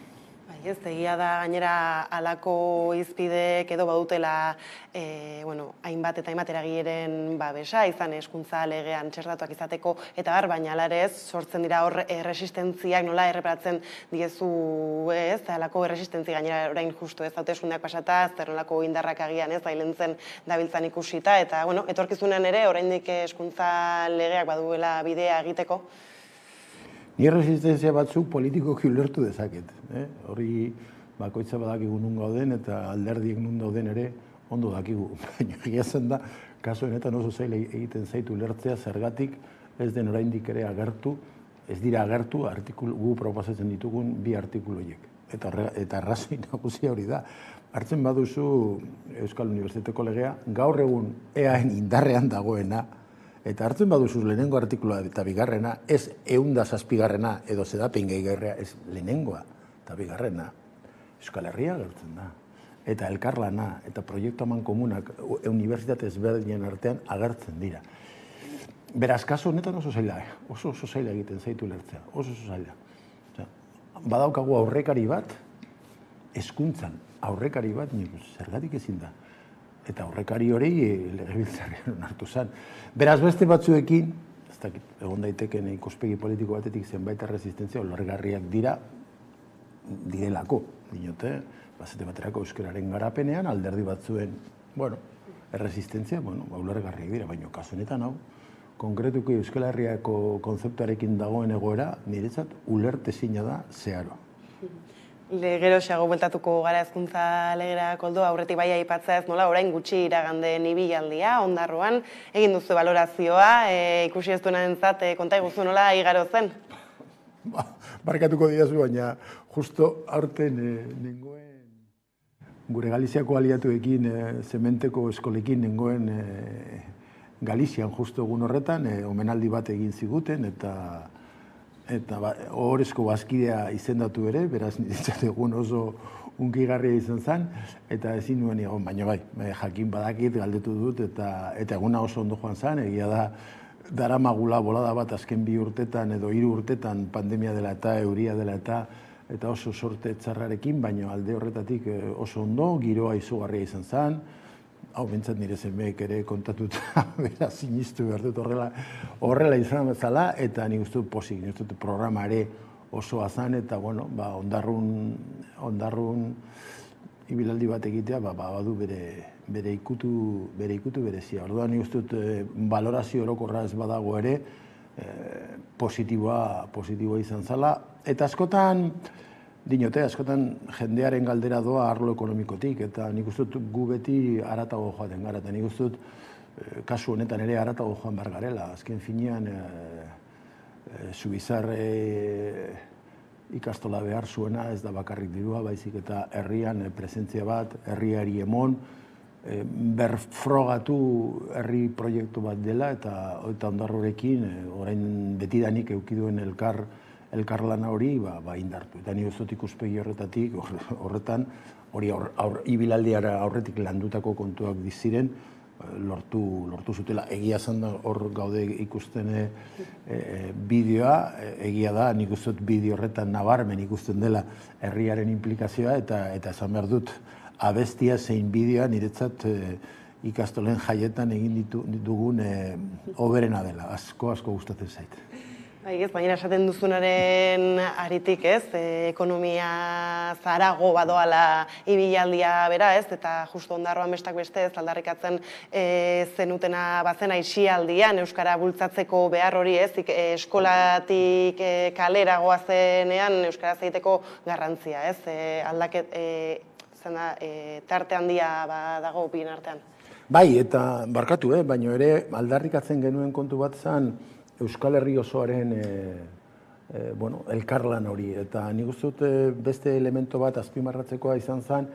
Ez, egia da gainera alako izpidek edo badutela hainbat eta hainbat eragileen babesa, izan hezkuntza legean txertatuak izateko, eta baina alarez sortzen dira hor erresistentziak nola erreparatzen diezu ez, alako erresistentzia gainera orain justu ez, hauteskundeak pasata, zer nolako indarrak agian ez, bailentzen dabiltzan ikusita, eta etorkizunean ere oraindik hezkuntza legeak baduela bidea egiteko.
Ni erresistenzia batzuk politikoki ulertu dezaket. Horri bakoitza badakigu nun gauden eta alderdiek nun dauden ere ondo dakigu. Baina egia zen da, kasu honetan oso zaila egiten zaitu ulertzea zergatik ez den oraindik ere agertu, ez dira agertu gu proposatzen ditugun bi artikulu horiek. Eta arrazoi nagusia hori da. Hartzen baduzu Euskal Unibertsitateko legea, gaur egun EAen indarrean dagoena, eta hartzen baduzu lehenengo artikulua eta bigarrena, ez 107. edo zedapen gehigarria, ez lehenengoa eta bigarrena. Euskal Herria gertzen da. Eta elkarlana eta proiektu amankomunak unibertsitate ezberdinen artean agertzen dira. Beraz, kasu honetan oso zaila egiten zaitu lertzea, oso zaila. Badaukagu aurrekari bat, hezkuntzan aurrekari bat, zergatik ezin da. Eta aurrekari hori legebiltzarrean onartu zen. Beraz, beste batzuekin, ez dakit, egon daiteken ikuspegi politiko batetik zenbait erresistentzia ulergarriak direlako, dinote, bazete baterako euskararen garapenean, alderdi batzuen, erresistentzia, ulergarriak dira, baina kasu honetan hau, konkretuki Euskal Herriako konzeptuarekin dagoen egoera, niretzat ulertezina da zeharo.
Geroxeago bueltatuko gara hezkuntza legera, Koldo, aurretik bai aipatzea ez nola, orain gutxi iraganden ibilaldia, Ondarroan, egin duzu balorazioa, ikusi ez duenentzat konta iguzu nola igaro zen?
Barkatuko didazu, baina justo aurten nengoen gure Galiziako aliatuekin, zementeko eskolekin nengoen Galizian justo egun horretan, omenaldi bat egin ziguten, eta ohorezko bazkidea izendatu ere, beraz niretzat egun oso unkigarria izan zen, eta ezin nuen egon, baina bai, jakin badakit galdetu dut, eta eguna oso ondo joan zen, egia da, daramagula bolada bat azken 2 urtetan edo 3 urtetan pandemia dela eta euria dela eta oso sorte txarrarekin, baina alde horretatik oso ondo, giroa izugarria izan zen, hau bintzat nire zemeek ere kontatuta, beraz sinistu behar dut horrela izan bezala, eta nik uste dut posik, nik uste dut programa ere osoa zen, eta ondarrun ibilaldi bat egitea, badu bere ikutu berezia. Orduan nik uste dut balorazio orokorra ez badago ere, positiboa izan zala, eta askotan, dinote, askotan jendearen galdera doa arlo ekonomikotik, eta nik uste dut gu beti haratago joaten gara, eta nik uste dut kasu honetan ere haratago joan behar garela. Azken finean, Zubizar ikastola behar zuena, ez da bakarrik dirua, baizik eta herrian presentzia bat, herriari emon, berfrogatu herri proiektu bat dela, eta Ondarrorekin, orain betidanik eukiduen elkarlana hori indartu. Eta nire uste ikuspegi horretan, hori ibilaldiara aurretik landutako kontuak diziren, lortu zutela. Egia zen da hor gaude ikusten bideoa, egia da, nik uste dut bideo horretan nabarmen ikusten dela herriaren implikazioa, eta esan behar dut, abestia zein bideoa niretzat ikastolen jaietan egin ditugun oberena dela. Asko gustatzen zait.
Baina esaten duzunaren aritik, ekonomia zarago badoala ibilaldia bera, eta justu Ondarroan bestak beste aldarrikatzen zenutena bazen aisialdian Euskara bultzatzeko behar hori, eskolatik kalera goazenean Euskara zeiteko garrantzia, tarte handia dago bien artean.
Bai, eta barkatu, baina ere aldarrikatzen genuen kontu bat zen Euskal Herri osoaren elkarlan hori. Eta nik uste dut beste elemento bat azpimarratzekoa izan zen,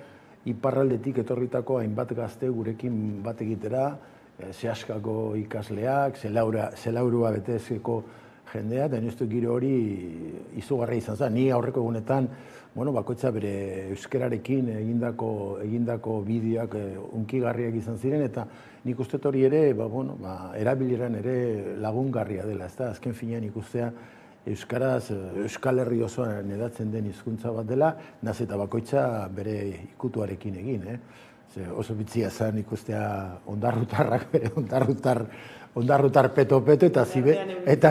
iparraldetik etorritako hainbat gazte gurekin bat egitera, Seaskako ikasleak, zelaurua betezeko jendea, eta nire giro hori izugarria izan zen. Ni aurreko egunetan, bakoitza bere euskerarekin egindako bideoak unkigarriak izan ziren, eta nik uste hori ere, erabileran ere lagungarria dela. Azken finean ikustea euskaraz, Euskal Herri osoan edatzen den hizkuntza bat dela, naz eta bakoitza bere ikutuarekin egin. Oso bitzia zen ikustea ondarrutarrak bere ondarrutar peto-peto eta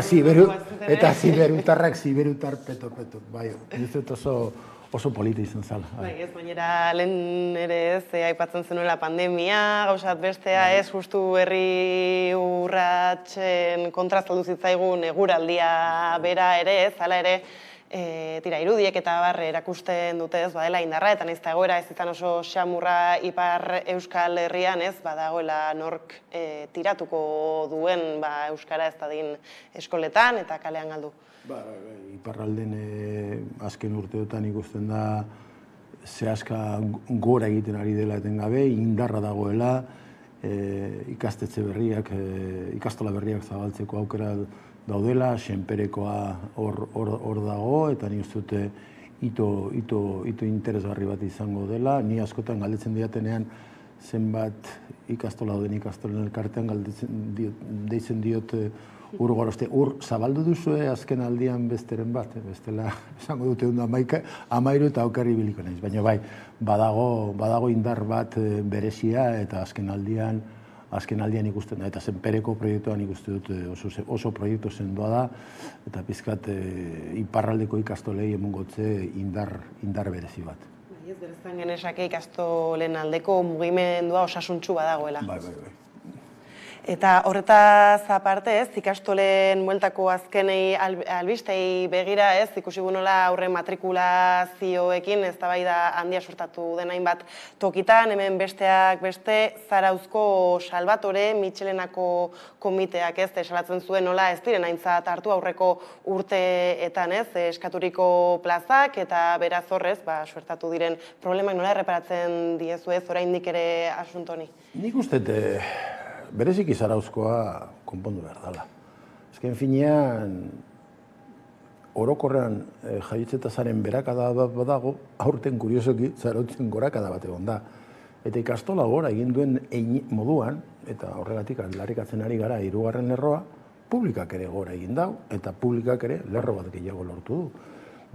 ziberutarrak peto-peto. Bai, oso polita izan zala.
Bai, ez, bainera lehen ere ez, aipatzen zenuela pandemia, gauzat bestea ez, justu herri urratxen kontrazaldu zitzaigun eguraldia bera ere ez, hala ere, irudiek eta barre erakusten dute ez, badela indarra, eta nahiz eta egoera ez izan oso xamurra Ipar Euskal Herrian ez, badagoela nork tiratuko duen Euskara ez dadin eskoletan eta kalean galdu.
Iparralden azken urteotan ikusten da Seaska gora egiten ari dela etengabe, indarra dagoela, ikastetxe berriak, ikastola berriak zabaltzeko aukera daudela, senperekoa hor dago, eta ni uste dute ito interesgarri bat izango dela. Ni askotan galdetzen diatenean zenbat ikastola dauden ikastolen elkartean deitzen diot Urgoroste, zabaldu duzue azken aldian besteren bat, bestela esango dute ondo 13 eta okerri biliko naiz, baina bai, badago indar bat berezia eta azken aldian ikusten da, eta zenpereko proiektuan ikusten dut oso proiektu sendoa da, eta pizkat iparraldeko ikastolei emongotze indar berezi bat.
Ez berezan genezake ikastolen aldeko mugimendua osasuntsu badagoela.
Bai.
Eta horretaz aparte ez, ikastolen bueltako azkenei albistei begira ez, ikusi nola aurren matrikulazioekin eztabaida handia sortatu den hainbat tokitan, hemen besteak beste Zarauzko Salvatore Mitxelenako komiteak ez, salatzen zuen nola ez diren aintzat hartu aurreko urteetan ez, eskaturiko plazak eta beraz horrez, suertatu diren problemak nola erreparatzen diezu ez, oraindik ere asunto honi?
Nik uste bereziki Zarauzkoa konpondu behar dela. Azken finean, orokorrean jaiotzetasaren berakada bat badago, aurten kuriosoki Zarautzen gorakada bat egon da. Eta ikastola gora egin duen moduan, eta horregatik aldarrikatzen ari gara hirugarren lerroa, publikak ere gora egin dau, eta publikak ere lerro bat gehiago lortu du.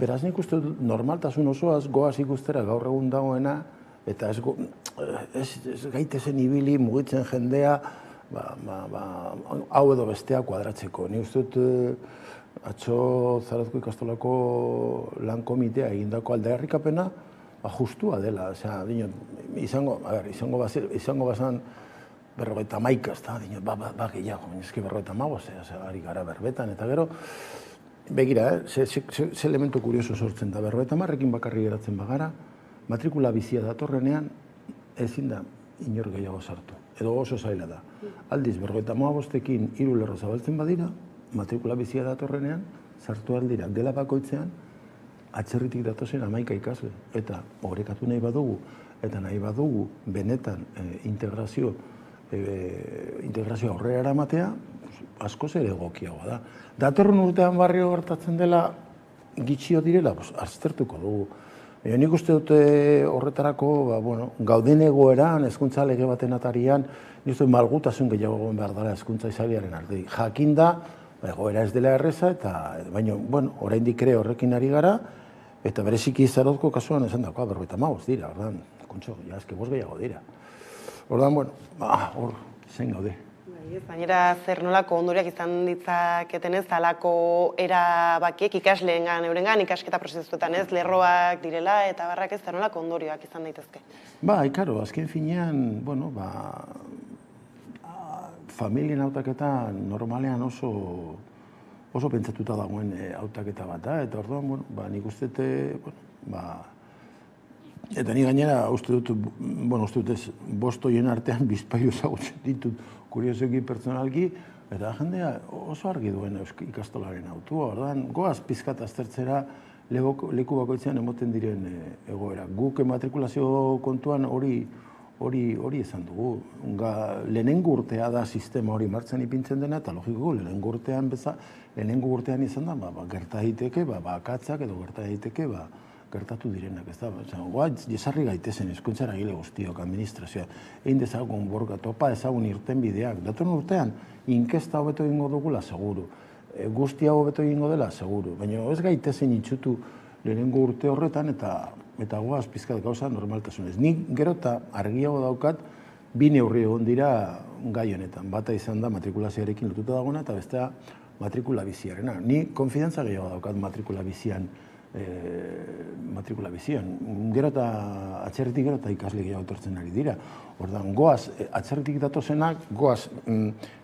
Beraz nik uste normaltasun osoaz goaz ikustera gaur egun dagoena, eta ez gaitezen ibili mugitzen jendea, hau edo bestea kuadratzeko. Ni uste dut atzo Zarauzko ikastolako lan komitea egindako aldarrikapena justua dela. Izango bazan 51, ez gehiago, eski 55, ari gara berbetan, eta gero, begira, ze elementu kurioso sortzen da, 50ekin bakarri geratzen bagara, matrikula bizia datorrenean, ezin da inor gehiago sartu, edo oso zaila da. Aldiz, 55ekin 3 lerro zabaltzen badira, matrikula bizia datorrenean, sartu aldira, gela bakoitzean, atzerritik datozen 11 ikasle. Eta orekatu nahi badugu, eta nahi badugu benetan integrazio aurrera eramatea, askoz ere egokiagoa da. Datorren urtean barrio gertatzen dela, gitxio direla, aztertuko dugu. Nik uste dute horretarako, gauden egoeran, hezkuntza lege baten atarian, nik uste malgutasun gehiago egon behar dela hezkuntza izaliaren arte. Jakin da, egoera ez dela erreza, baina, oraindik ere horrekin ari gara, eta bereziki Zarauzko kasuan esan dakoa, 55 dira, ordan, kontxo, eske 5 gehiago dira. Ordan, hor, zein gaude.
Baina zer nolako ondoriak izan ditzaketen ez, halako erabakiek ikasleengan, eurengan, ikasketa prozesuetan ez, lerroak direla, eta barrak ez, zer nolako ondorioak izan daitezke?
Ikaro, azken finean, familien hautaketa normalean oso pentsatuta dagoen hautaketa bat da, eta orduan, nik uste Eta ni gainera, uste dut ez, bostoien artean bizpailu ezagutzen ditut kuriosoki pertsonalki, eta jendea oso argi duen ikastolaren autua. Ordan, goaz pizkat aztertzera leku bakoitzean emoten diren egoera. Guk matrikulazio kontuan hori esan dugu. Lehenengo urtea da sistema hori martxan ipintzen dena, eta logiko lehenengo urtean izan da, gerta daiteke, bakatzak edo gerta daiteke, gertatu direnak, ez da. Jesarri gaitezen hezkuntza eragile guztiok, administrazioa, egin dezagun borga, topa ezagun irten bideak. Datorren urtean, inkesta hobeto egingo dugula, seguru. Guztia hobeto egingo dela, seguru. Baina ez gaitezen itxutu lehenengo urte horretan, eta goaz pizkat gauza normaltasunez. Nik gero eta argiago daukat, bi neurri egon dira gai honetan. Bata izan da matrikulazioarekin lotuta dagoena, eta bestea matrikula biziarena. Ni konfidantza gehiago daukat matrikula bizian. Gero eta atzerritik gero eta ikasle gehiago etortzen ari dira. Ordan, goaz, atzerritik datozenak, goaz,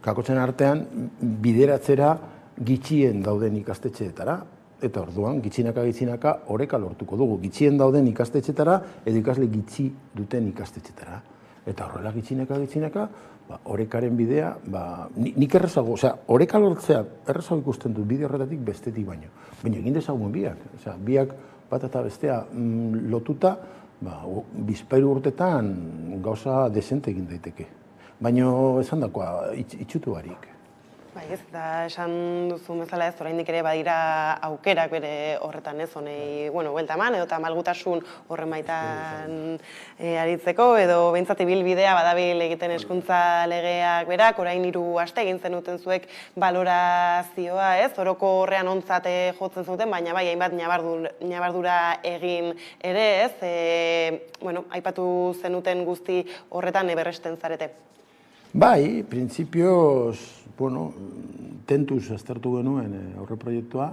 kakotzen artean, bideratzera gitxien dauden ikastetxeetara, eta orduan, gitxinaka, oreka lortuko dugu. Gitxien dauden ikastetxeetara, edo ikasle gitxi duten ikastetxeetara. Eta horrela gitxinaka, orekaren bidea, nik errezago, oreka lortzea errezago ikusten dut bide horretatik bestetik baino. Baina egin dezagun biak, biak bat eta bestea lotuta, bizpairu urtetan gauza desente egin daiteke. Baina esan dakoa, itxutu barik.
Bai, ez, eta esan duzu bezala ez, oraindik ere badira aukerak bere horretan ez, honei, buelta eman, edo eta malgutasun horren baitan aritzeko, edo behintzat ibilbidea badabil egiten hezkuntza legeak berak, orain 3 aste egin zenuten zuek balorazioa, ez, oroko horrean ontzat jotzen zuten, baina bai, hainbat ñabardura egin ere, ez, aipatu zenuten guzti horretan berresten zarete.
Bai, printzipioz, tentuz aztertu genuen aurreproiektua,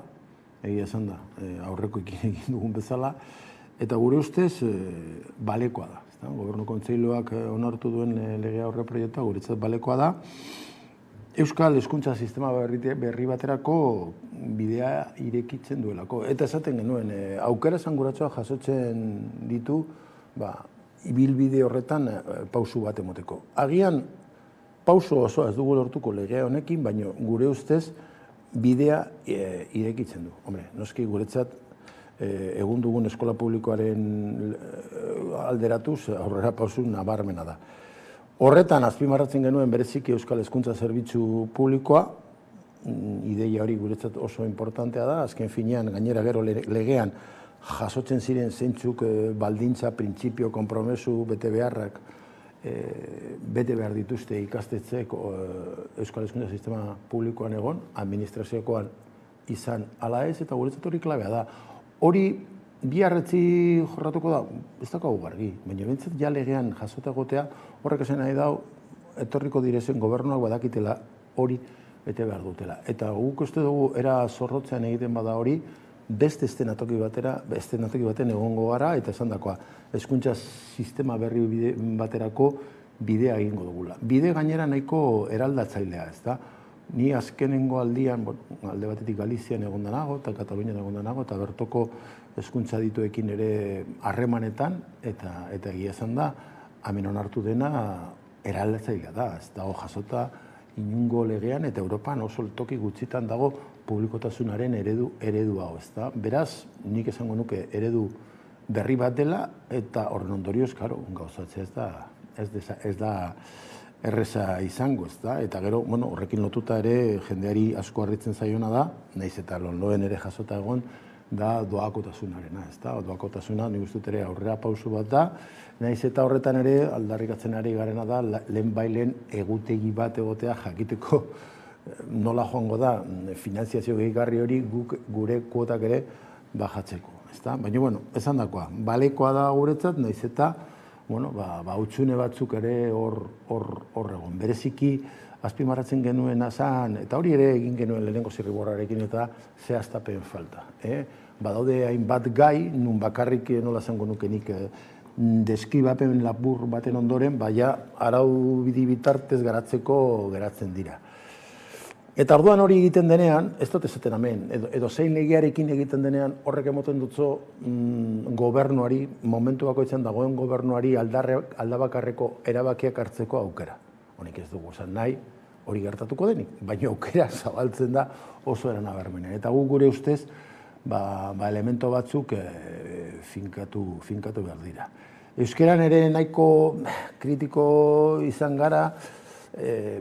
egia esan da, aurreko egin dugun bezala, eta gure ustez balekoa da. Gobernu Kontseiluak onartu duen lege aurreproiektua guretzat balekoa da. Euskal hezkuntza sistema berri baterako bidea irekitzen duelako. Eta esaten genuen, aukera esanguratsua jasotzen ditu, ibilbide horretan pausu bat emoteko. Agian, pauso osoa ez dugu lortuko legea honekin, baina gure ustez bidea irekitzen du. Hombre, noski guretzat egun dugun eskola publikoaren alderatuz aurrera pausu nabarmena da. Horretan azpimarratzen genuen bereziki Euskal Hezkuntza Zerbitzu Publikoa, ideia hori guretzat oso importantea da, azken finean gainera gero legean jasotzen ziren zeintzuk baldintza, printzipio, konpromesu, bete beharrak, bete behar dituzte ikastetxeek Euskal Hezkuntza Sistema Publikoan egon, administraziokoan izan ala ez, eta guretzat hori klabea da. Hori bi arretzi jorratuko da, ez dago gargi, baina bintzat ja legean jasota egotea, horrek esan nahi dau, etorriko direzen gobernuak badakitela hori bete behar dutela. Eta guk uste dugu era zorrotzean egiten bada hori, beste estenatoki baten egongo gara, eta esan dakoa, hezkuntza sistema berri baterako bidea egingo dugula. Bide gainera nahiko eraldatzailea, ez da? Ni azkenengo aldian, alde batetik Galizian egonda nago, eta Katalunian egonda nago, eta bertoko hezkuntza dituekin ere harremanetan, eta egia esan da, hemen onartu dena eraldatzailea da, ez dago jasota inungo legean, eta Europan oso toki gutxitan dago publikotasunaren eredu hau, ez da? Beraz, nik esango nuke eredu berri bat dela, eta horren ondorioz, gauzatzea ez da erreza izango, ez da? Eta gero, horrekin lotuta ere, jendeari asko harritzen zaiona da, nahiz eta lonloen ere jasota egon, da doakotasunarena, ez da? Doakotasuna, nik uste dut ere aurrera pausu bat da, nahiz eta horretan ere, aldarrikatzen ari garena da, lehen egutegi bat egotea jakiteko nola joango da finanziazio gehigarri hori gure kuotak ere bajatzeko. Baina, esan dakoa, balekoa da guretzat, nahiz eta hutsune batzuk ere hor egon. Bereziki, azpimarratzen genuen azan, eta hori ere egin genuen lehenengo zirriborrarekin eta zehaztapen falta. Badaude hainbat gai, nun bakarrik nola zango nukenik deskribapen lapur baten ondoren, baina arau bidi bitartez garatzeko geratzen dira. Eta orduan hori egiten denean, ez dut esaten hemen, edo zein legearekin egiten denean horrek emoten dutzo gobernuari, momentu bakoitzan dagoen gobernuari aldabakarreko erabakiak hartzeko aukera. Honik ez dugu esan nahi, hori gertatuko denik, baina aukera zabaltzen da oso eran nabarmena. Eta gu gure ustez, elemento batzuk finkatu behar dira. Euskeran ere nahiko kritiko izan gara,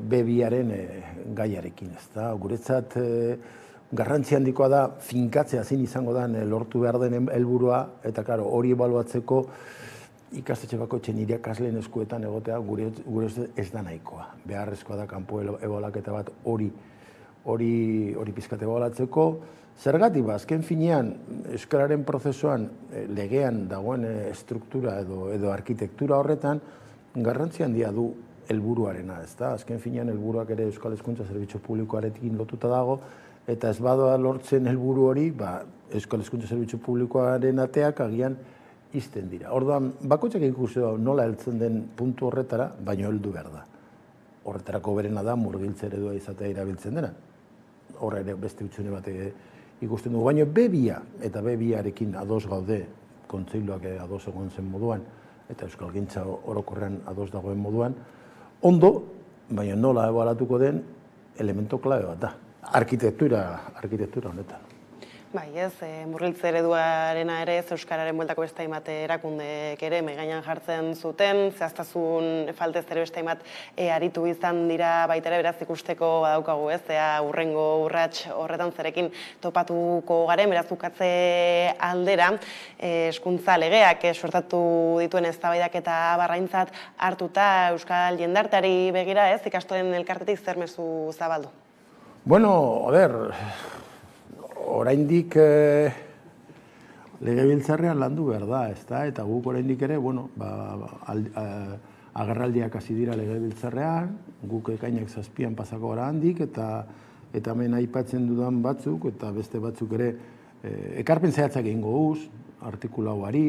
bebiaren gaiarekin, ez da. Guretzat garrantzi handikoa da finkatzea zin izango da lortu behar den helburua, eta hori ebaluatzeko ikastetxe bakoitzen irakasleen eskuetan egotea gure ez da nahikoa. Beharrezkoa da kanpo ebaluaketa bat hori pizkat ebaluatzeko. Zergatik, azken finean, euskararen prozesuan legean dagoen estruktura edo arkitektura horretan garrantzi handia du helburuarena, ez da? Azken finean, helburuak ere Euskal Hezkuntza Zerbitzu Publikoarekin lotuta dago, eta ez badoa lortzen helburu hori, Euskal Hezkuntza Zerbitzu Publikoaren ateak agian izten dira. Orduan, bakoitzak ikusi nola heltzen den puntu horretara, baino heldu behar da. Horretarako berena da, murgiltze eredua izatea erabiltzen dena. Horra ere beste utxune bat ikusten dugu. Baina bebia, eta bebiarekin ados gaude, kontseiluak ados egon zen moduan, eta Euskalgintza orokorrean ados dagoen moduan, ondo, baina nola ebaluatuko den elemento klabe bat da. Arkitektura honetan.
Bai, ez, murgiltze ereduarena ere, Euskararen bueltako beste hainbat erakundek ere megainan jartzen zuten, zehaztasun faltez ere beste hainbat aritu izan dira baita ere, beraz ikusteko badaukagu, ez, hurrengo urrats horretan zerekin topatuko garen, beraz ukatze aldera, hezkuntza legeak suertatu dituen eztabaidak eta barraintzat hartuta Euskal jendarteari begira, ez, ikastolen elkartetik zer mezu zabaldu?
Bueno, a ver, oraindik legebiltzarrean landu behar da, ezta? Eta guk oraindik ere, agerraldiak hasi dira legebiltzarrean, guk ekainak 7an pasako gara handik, eta hemen aipatzen dudan batzuk, eta beste batzuk ere, ekarpen zehatzak egingo uz, artikulauari,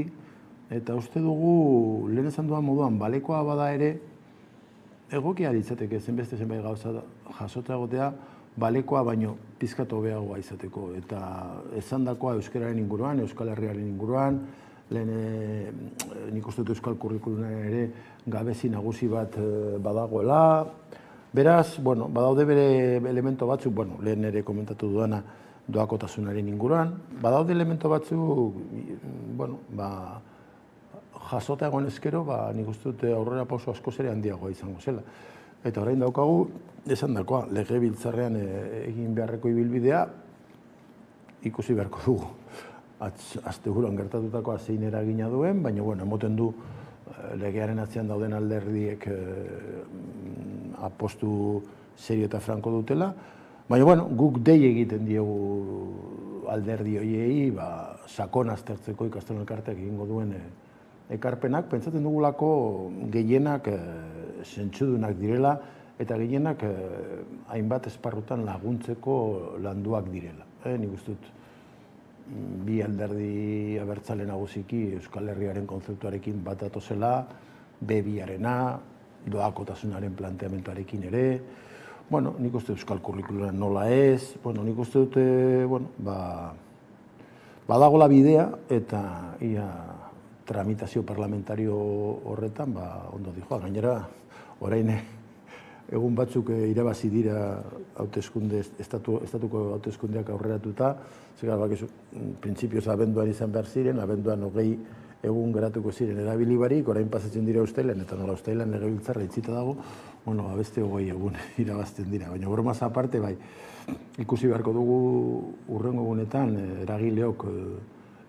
eta uste dugu, lehen esan dudan moduan, balekoa bada ere, egokia ditzateke zenbeste zenbait gauza jasota egotea, balekoa baino pizkat hobeagoa izateko, eta esandakoa euskararen inguruan, Euskal Herriaren inguruan, lehen nik uste dut euskal kurrikulunaren ere gabezi nagusi bat badagoela. Beraz, badaude bere elemento batzuk, lehen ere komentatu dudana doakotasunaren inguruan, badaude elemento batzuk, jasota egon ezkero, nik uste dut aurrera pauso askoz ere handiagoa izango zela. Eta orain daukagu, esan dakoa, legebiltzarrean egin beharreko ibilbidea, ikusi beharko dugu. Asteburuan gertatutakoa zein eragina duen, baina, emoten du legearen atzean dauden alderdiek apostu serio eta franko dutela. Baina, guk dei egiten diegu alderdi horiei, sakon aztertzeko ikastolen elkarteak egingo duen ekarpenak, pentsatzen dugulako gehienak zentzudunak direla, eta gehienak hainbat esparrutan laguntzeko landuak direla. Nik uste dut, bi alderdi abertzale nagusiki Euskal Herriaren kontzeptuarekin bat datozela, bebiarena, doakotasunaren planteamentuarekin ere, nik uste Euskal Kurrikulunan nola ez, nik uste dut, badagola bidea, eta ia tramitazio parlamentario horretan, ondo dijoa. Gainera, orain egun batzuk irabazi dira estatuko hauteskundeak aurreratuta, printzipioz abenduan izan behar ziren, abenduan 20 egun geratuko ziren erabili barik, orain pasatzen dira Uztailan, eta nola Uztailan legebiltzarra itzita dago, beste 20 egun irabazten dira. Baina bromaz aparte, ikusi beharko dugu hurrengo egunetan eragileok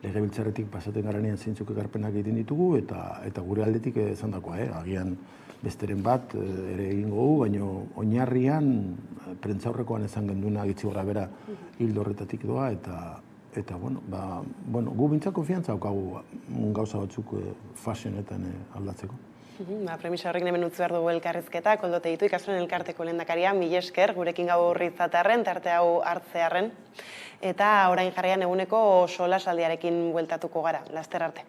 legebiltzarretik pasaten garanean zeintzuk ekarpenak egiten ditugu, eta gure aldetik esan dakoa, agian besteren bat ere egingo gu, baina oinarrian prentzaurrekoan esan genduna gitzi horra bera hildo horretatik doa, eta gu bintzak konfiantza daukagu gauza batzuk fashionetan aldatzeko.
Premisa horrekin hemen utzi behar dugu elkarrizketa, Koldo Teitu ikastolen elkarteko lehendakaria, mila esker, gurekin gaur izatearren, tarte hau hartzearren, eta orain jarraian eguneko solasaldiarekin bueltatuko gara. Laster arte.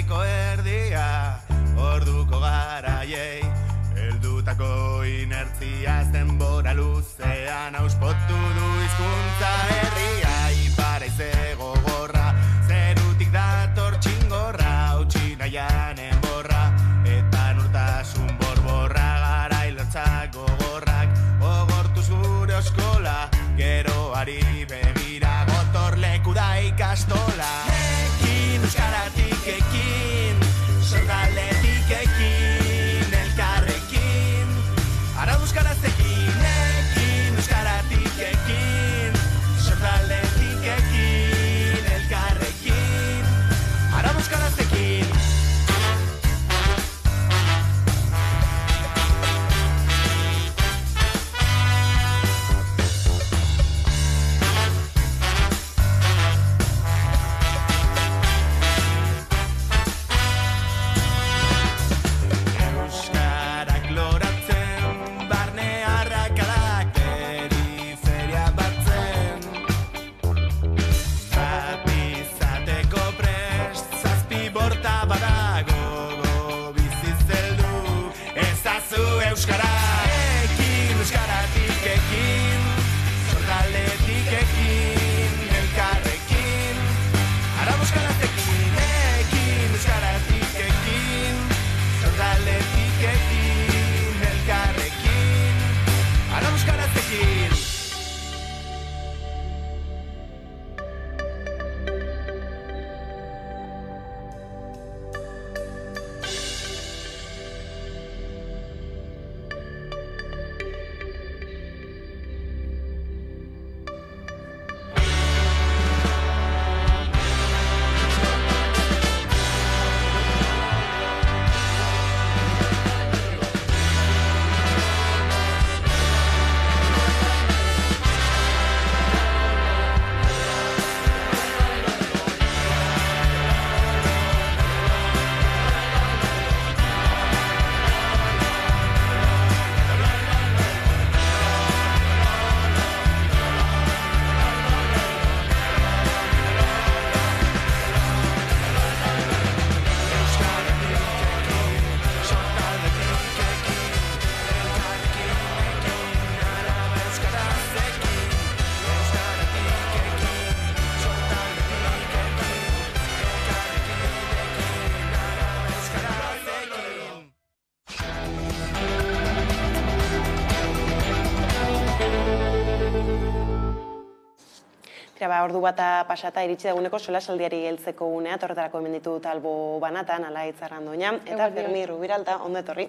biko erdia, orduko garaiei, heldutako inertziaz denbora luzean auspotu du hizkuntza herria. Iparaize gogorra, zerutik dator txingorra, utzi nahian enborra, eta nortasun borborra, garailertzak gogorrak, ogortu zure oskola, geroari begira, gotorleku da ikastola. Ekin euskaratik ekin, sorgaletik ekin, elkarrekin, arau euskaraztekin, ekin euskaratik ekin, sorgaletik ekin, elkarrekin, arau euskaraztekin. Euskara, ekin euskaratik ekin, sorgaletik ekin, elkarrekin, arau euskaraztekin, ekin euskaratik ekin, sorgaletik ekin, elkarrekin, arau euskaraztekin.
Ordu bata pasata iritsi daguneko solasaldiari heltzeko unea, horretarako hemen ditut Albo Banatan, Alaitz Arrandoña, eta Fermi Rubiralta, ondo etorri.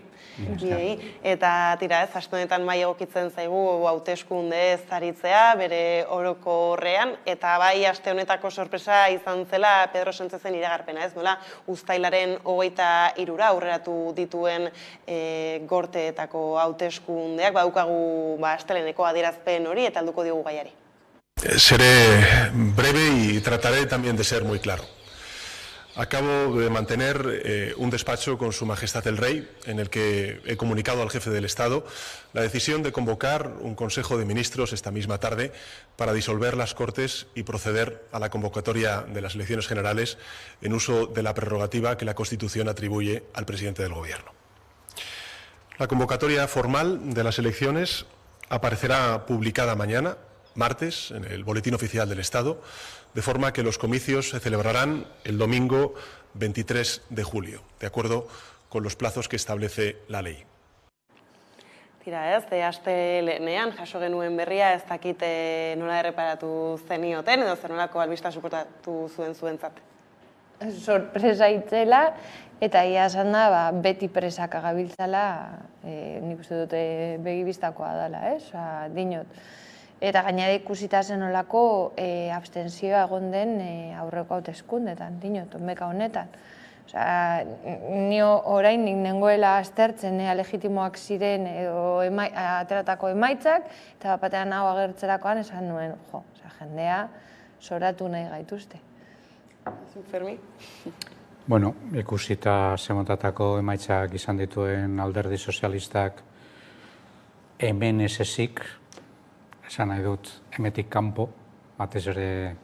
Eta tira ez, aste honetan mai egokitzen zaigu hauteskunde ez aritzea, bere orokorrean, eta bai aste honetako sorpresa izan zela Pedro Sánchezen iragarpena, ez nola, uztailaren 23 aurreratu dituen gorteetako hauteskundeak, badaukagu asteleneko adierazpen hori eta helduko diogu gaiari.
Seré breve y trataré también de ser muy claro. Acabo de mantener un despacho con Su Majestad el Rey, en el que he comunicado al jefe del Estado la decisión de convocar un Consejo de Ministros esta misma tarde para disolver las Cortes y proceder a la convocatoria de las elecciones generales en uso de la prerrogativa que la Constitución atribuye al presidente del Gobierno. La convocatoria formal de las elecciones aparecerá publicada mañana, martes, en el Boletín Oficial del Estado, de forma que los comicios se celebrarán el domingo 23 de julio, de acuerdo con los plazos que establece la ley.
Tira ez, astelehenean jaso genuen berria, ez dakite nola erreparatu zenioten, edo zer nolako albista suportatu zuentzat?
Sorpresa itzela, eta ia esan da, beti presaka gabiltzala, nik uste dute begibistakoa dela, dinot. Eta gainera ikusita zen olako abstentzioa egon den aurreko hauteskundetan, dinot, onbeka honetan. Nio orain nik nengoela aztertzen legitimoak ziren edo ateratako emaitzak, eta batean hau agertzerakoan esan nuen, jendea soratu nahi gaituzte.
Fermi?
Bueno, ikusita zemontatako emaitzak izan dituen Alderdi Sozialistak hemen ez ezik, esan nahi dut, hemetik kanpo, batez ere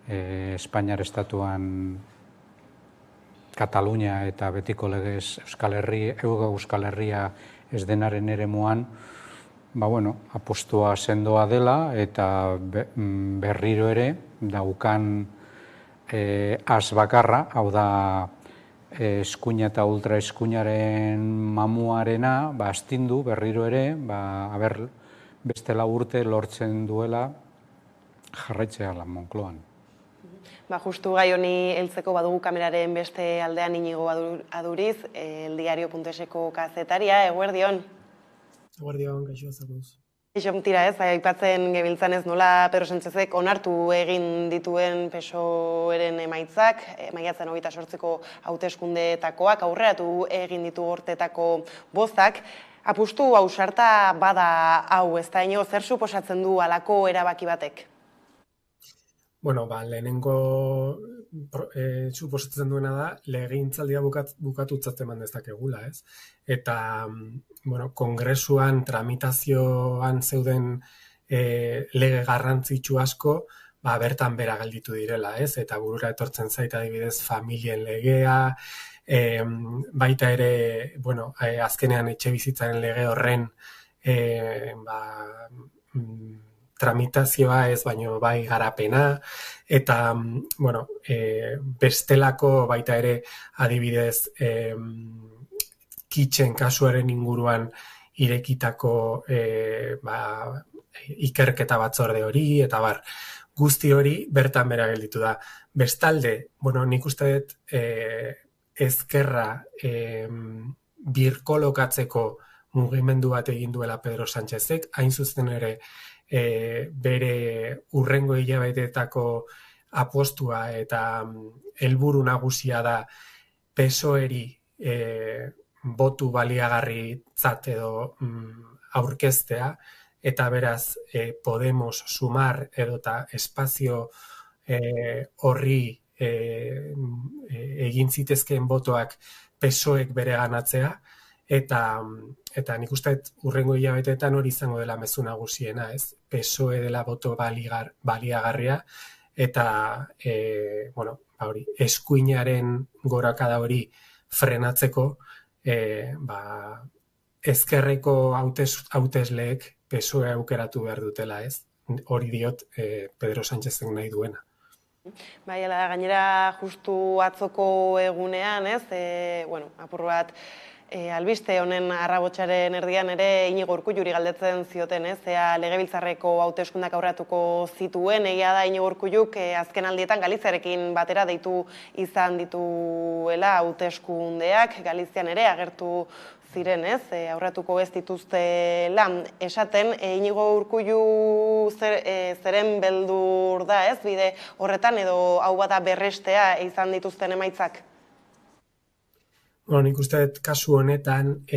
Espainiar estatuan Katalunia eta betiko legez Euskal Herria ez denaren eremuan, apostua sendoa dela eta berriro ere daukan az bakarra, hau da eskuina eta ultraeskuinaren mamuarena, astindu berriro ere, beste 4 urte lortzen duela jarraitzea lan Moncloan.
Justu gai honi heltzeko badugu kameraren beste aldean Inigo Aduriz, eldiario.eseko kazetaria, eguerdion.
Eguerdion, gaixo zakuz.
Tira ez, aipatzen gebiltzan ez nola Pedro Sánchezek onartu egin dituen PSOEren emaitzak, maiatzen 28ko hauteskundeetakoak, aurreratu egin ditu hortetako bozak. Apustu ausarta bada hau, ez da ino, zer suposatzen du halako erabaki batek?
Lehenengo suposatzen duena da, legegintzaldia bukatutzat eman dezakegula, ez? Eta, kongresuan, tramitazioan zeuden lege garrantzitsu asko, bertan bera gelditu direla, ez? Eta burura etortzen zait adibidez familien legea, baita ere, azkenean etxebizitzaren lege horren tramitazioa ez, baino bai garapena, eta, bestelako baita ere adibidez kitxen kasuaren inguruan irekitako ikerketa batzorde hori, eta guzti hori bertan bera gelditu da. Bestalde, nik uste dut ezkerra birkolokatzeko mugimendu bat egin duela Pedro Sánchezek, hain zuzen ere bere urrengo hilabeteetako apostua eta helburu nagusia da PSOEri botu baliagarritzat edo aurkeztea, eta beraz Podemos sumar edota espazio horri egin zitezkeen botoak PSOEk bere ganatzea, eta nik uste urrengo hilabeteetan hori izango dela mezu nagusiena, ez? PSOE dela boto baliagarria, eta eskuinaren gorakada hori frenatzeko ezkerreko hautesleek PSOE aukeratu behar dutela, ez? Hori diot Pedro Sánchezek nahi duena.
Gainera justu atzoko egunean, ez? Apur bat, albiste honen arrabotsaren erdian ere Inigo Urkulluri galdetzen zioten, ez? Legebiltzarreko hauteskundak aurratuko zituen, egia da Inigo Urkulluk azken aldietan Galiziarekin batera deitu izan dituela hauteskundeak, Galizian ere agertu ziren, ez? Aurratuko ez dituztela esaten, Inigo Urkullu zeren beldur da, ez? Bide horretan edo hau bada berrestea izan dituzten emaitzak?
Nik uste dut kasu honetan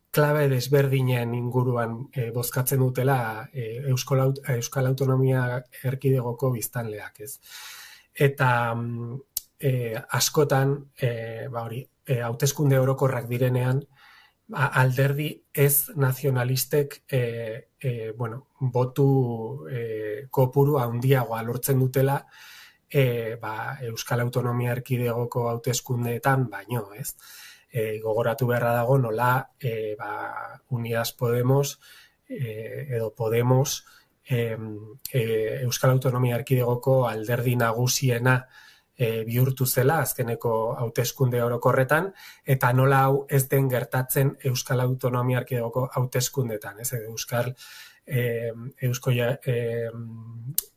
klabe desberdinen inguruan bozkatzen dutela Euskal Autonomia Erkidegoko biztanleak, ez? Eta askotan, hauteskunde orokorrak direnean, alderdi ez nazionalistek botu kopuru handiagoa lortzen dutela Euskal Autonomia Erkidegoko hauteskundeetan baino, ez? Gogoratu beharra dago nola Unidas Podemos edo Podemos Euskal Autonomia Erkidegoko alderdi nagusiena bihurtu zela azkeneko hauteskunde orokorretan, eta nola hau ez den gertatzen Euskal Autonomia Erkidegoko hauteskundetan, ez? Eusko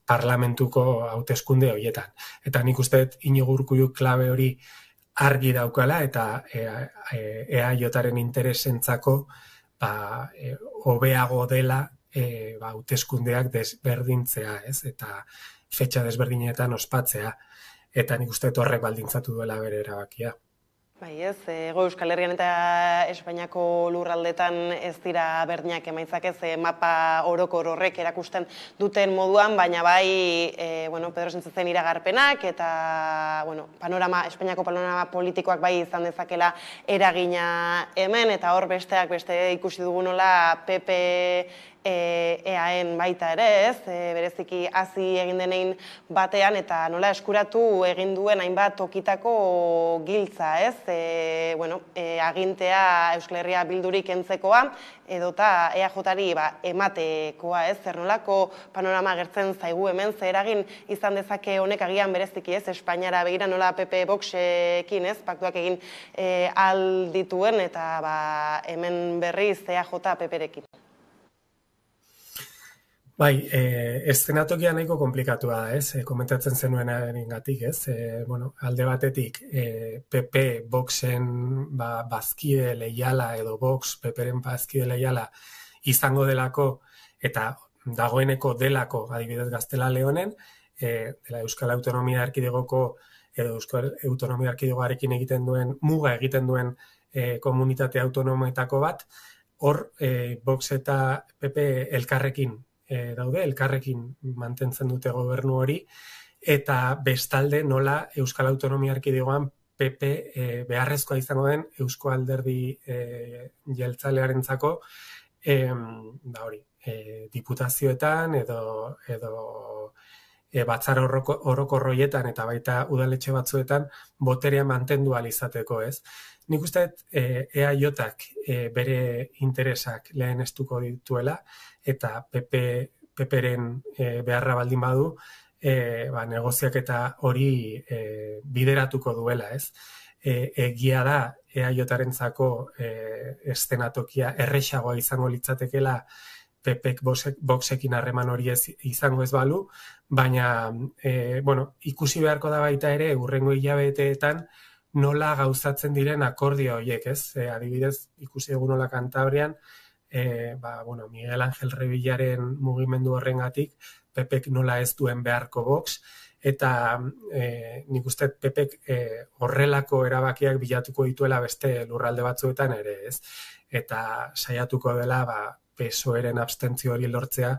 parlamentuko hauteskunde horietan. Eta nik uste dut Inigo Urkulluk klabe hori argi daukala, eta EAJaren interesentzako hobeago dela hauteskundeak desberdintzea, ez? Eta fetxa desberdinetan ospatzea. Eta nik uste horrek baldintzatu duela bere erabakia.
Ez, Hego Euskal Herrian eta Espainiako lurraldetan ez dira berdinak emaitzak, ez mapa orokor horrek erakusten duten moduan, baina bai Pedro Sánchezen iragarpenak eta Espainiako panorama politikoak bai izan dezakela eragina hemen, eta hor beste ikusi dugu nola PP EAen baita ere, ez, bereziki hazi egin denein batean, eta nola eskuratu egin duen hainbat tokitako giltza, ez, agintea Euskal Herria Bildurik entzekoa, edota EAJ-ari ematekoa, ez, zer nolako panorama gertzen zaigu hemen, zer eragin izan dezake honek agian bereziki, ez, Espainiara begira nola PP Voxekin, ez, paktuak egin aldituen, eta hemen berriz EAJ PP-rekin.
Bai, eszenatokia nahiko komplikatua da, ez, komentatzen zenuenarengatik, ez, alde batetik PP Voxen bazkide leiala edo Vox PPren bazkide leiala izango delako eta dagoeneko delako adibidez Gaztela Leonen, dela Euskal Autonomia Erkidegoko edo Euskal Autonomia Erkidegoarekin egiten duen, muga egiten duen komunitate autonomoetako bat, hor Vox eta PP elkarrekin daude, elkarrekin mantentzen dute gobernu hori, eta bestalde nola Euskal Autonomia Erkidegoan PP beharrezkoa izango den Eusko Alderdi jeltzalearentzako diputazioetan edo batzar orokorroietan eta baita udaletxe batzuetan boterea mantendu ahal izateko, ez. Nik uste EAJak bere interesak lehenestuko dituela eta PPren beharra baldin badu negoziak eta hori bideratuko duela, ez. Egia da EAJarentzako eszenatokia errexagoa izango litzatekela PPek Voxekin harreman hori izango ez balu, baina ikusi beharko da baita ere hurrengo hilabeteetan nola gauzatzen diren akordio horiek, ez? Adibidez, ikusi dugu nola Kantabrian, Miguel Ángel Revillaren mugimendu horrengatik, PPek nola ez duen beharko Vox, eta nik uste PPek horrelako erabakiak bilatuko dituela beste lurralde batzuetan ere, ez? Eta saiatuko dela, PSOEren abstentzio hori lortzea,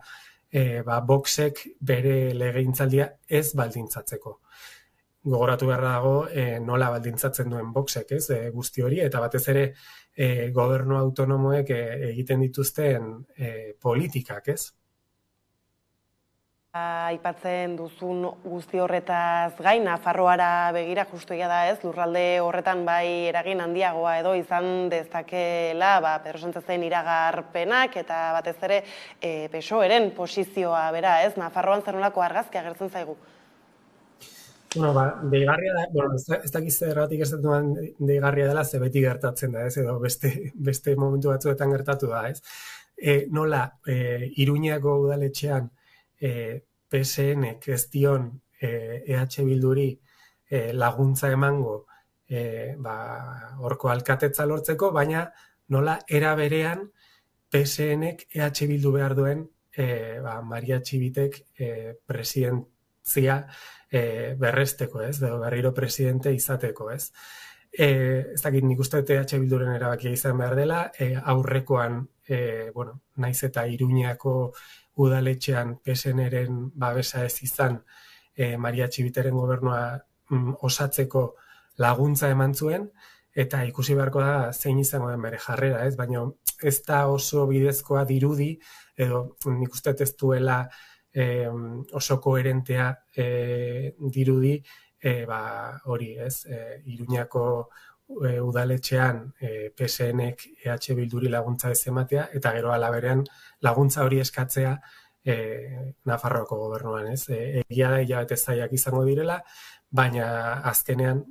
Voxek bere legegintzaldia ez baldintzatzeko. Gogoratu behar dago nola baldintzatzen duen Voxek, ez, guzti hori, eta batez ere gobernu autonomoek egiten dituzten politikak, ez?
Aipatzen duzun guzti horretaz gain, Nafarroara begira justu egia da, ez, lurralde horretan bai eragin handiagoa edo izan dezakela, Pedro Sánchezen iragarpenak eta batez ere PSOEren posizioa bera, ez, Nafarroan zer nolako argazkia agertzen zaigu?
Deigarria da, ez dakiz zergatik ez duan deigarria dela, ze beti gertatzen da, ez, edo beste momentu batzuetan gertatu da, ez. Nola, Iruñako udaletxean PSNek ez dion EH Bilduri laguntza emango horko alkatetza lortzeko, baina nola era berean PSNek EH Bildu behar duen Maria Txibitek presidentzia berresteko, ez, berriro presidente izateko, ez. Ez dakit nik uste EH Bilduren erabakia izan behar dela, aurrekoan, naiz eta Iruñako udaletxean PSNren babesa ez izan Maria Txibiteren gobernua osatzeko laguntza eman zuen, eta ikusi beharko da zein izango den bere jarrera, ez? Baina ez da oso bidezkoa dirudi, edo nik uste ez duela oso koherentea dirudi, hori, ez? Iruñako udaletxean PSNek EH Bilduri laguntza ez ematea, eta gero alaberean laguntza hori eskatzea Nafarroako gobernuan, ez? Egia da hilabete zailak izango direla, baina azkenean,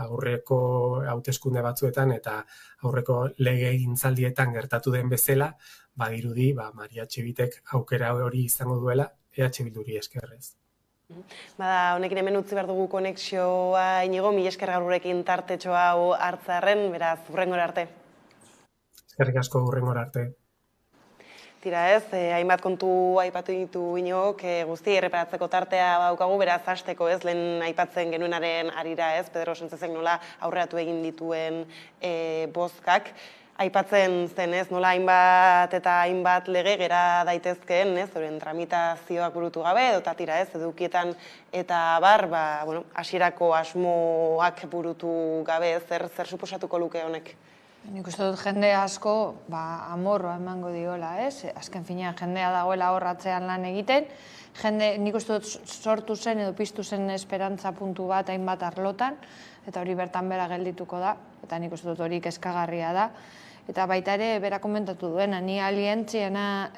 aurreko hauteskunde batzuetan eta aurreko legegintzaldietan gertatu den bezala, badirudi, Maria Txibitek aukera hori izango duela EH Bilduri eskerrez.
Honekin hemen utzi behar dugu konexioa, Inigo, mila esker gaurrekin tartetxo hau hartzarren, beraz, hurrengora arte.
Eskerrik asko, hurrengora arte.
Tira ez, hainbat kontu aipatu ditu Inigok, guzti erreparatzeko tartea daukagu, beraz, hasteko ez, lehen aipatzen genuenaren arira ez, Pedro Sánchezek nola aurreatu egin dituen bozkak. Aipatzen zen ez, nola hainbat eta hainbat lege gera daitezkeen, ez, horien tramitazioak burutu gabe, edota tira ez, edukietan eta hasierako asmoak burutu gabe, zer suposatuko luke honek?
Nik uste dut jende asko amorroa emango diola, ez? Azken finean jendea dagoela horratzean lan egiten, nik uste dut sortu zen edo piztu zen esperantza puntu bat hainbat arlotan, eta hori bertan bera geldituko da, eta nik uste dut hori kezkagarria da. Eta baita ere, bera komentatu duena, ni alientziena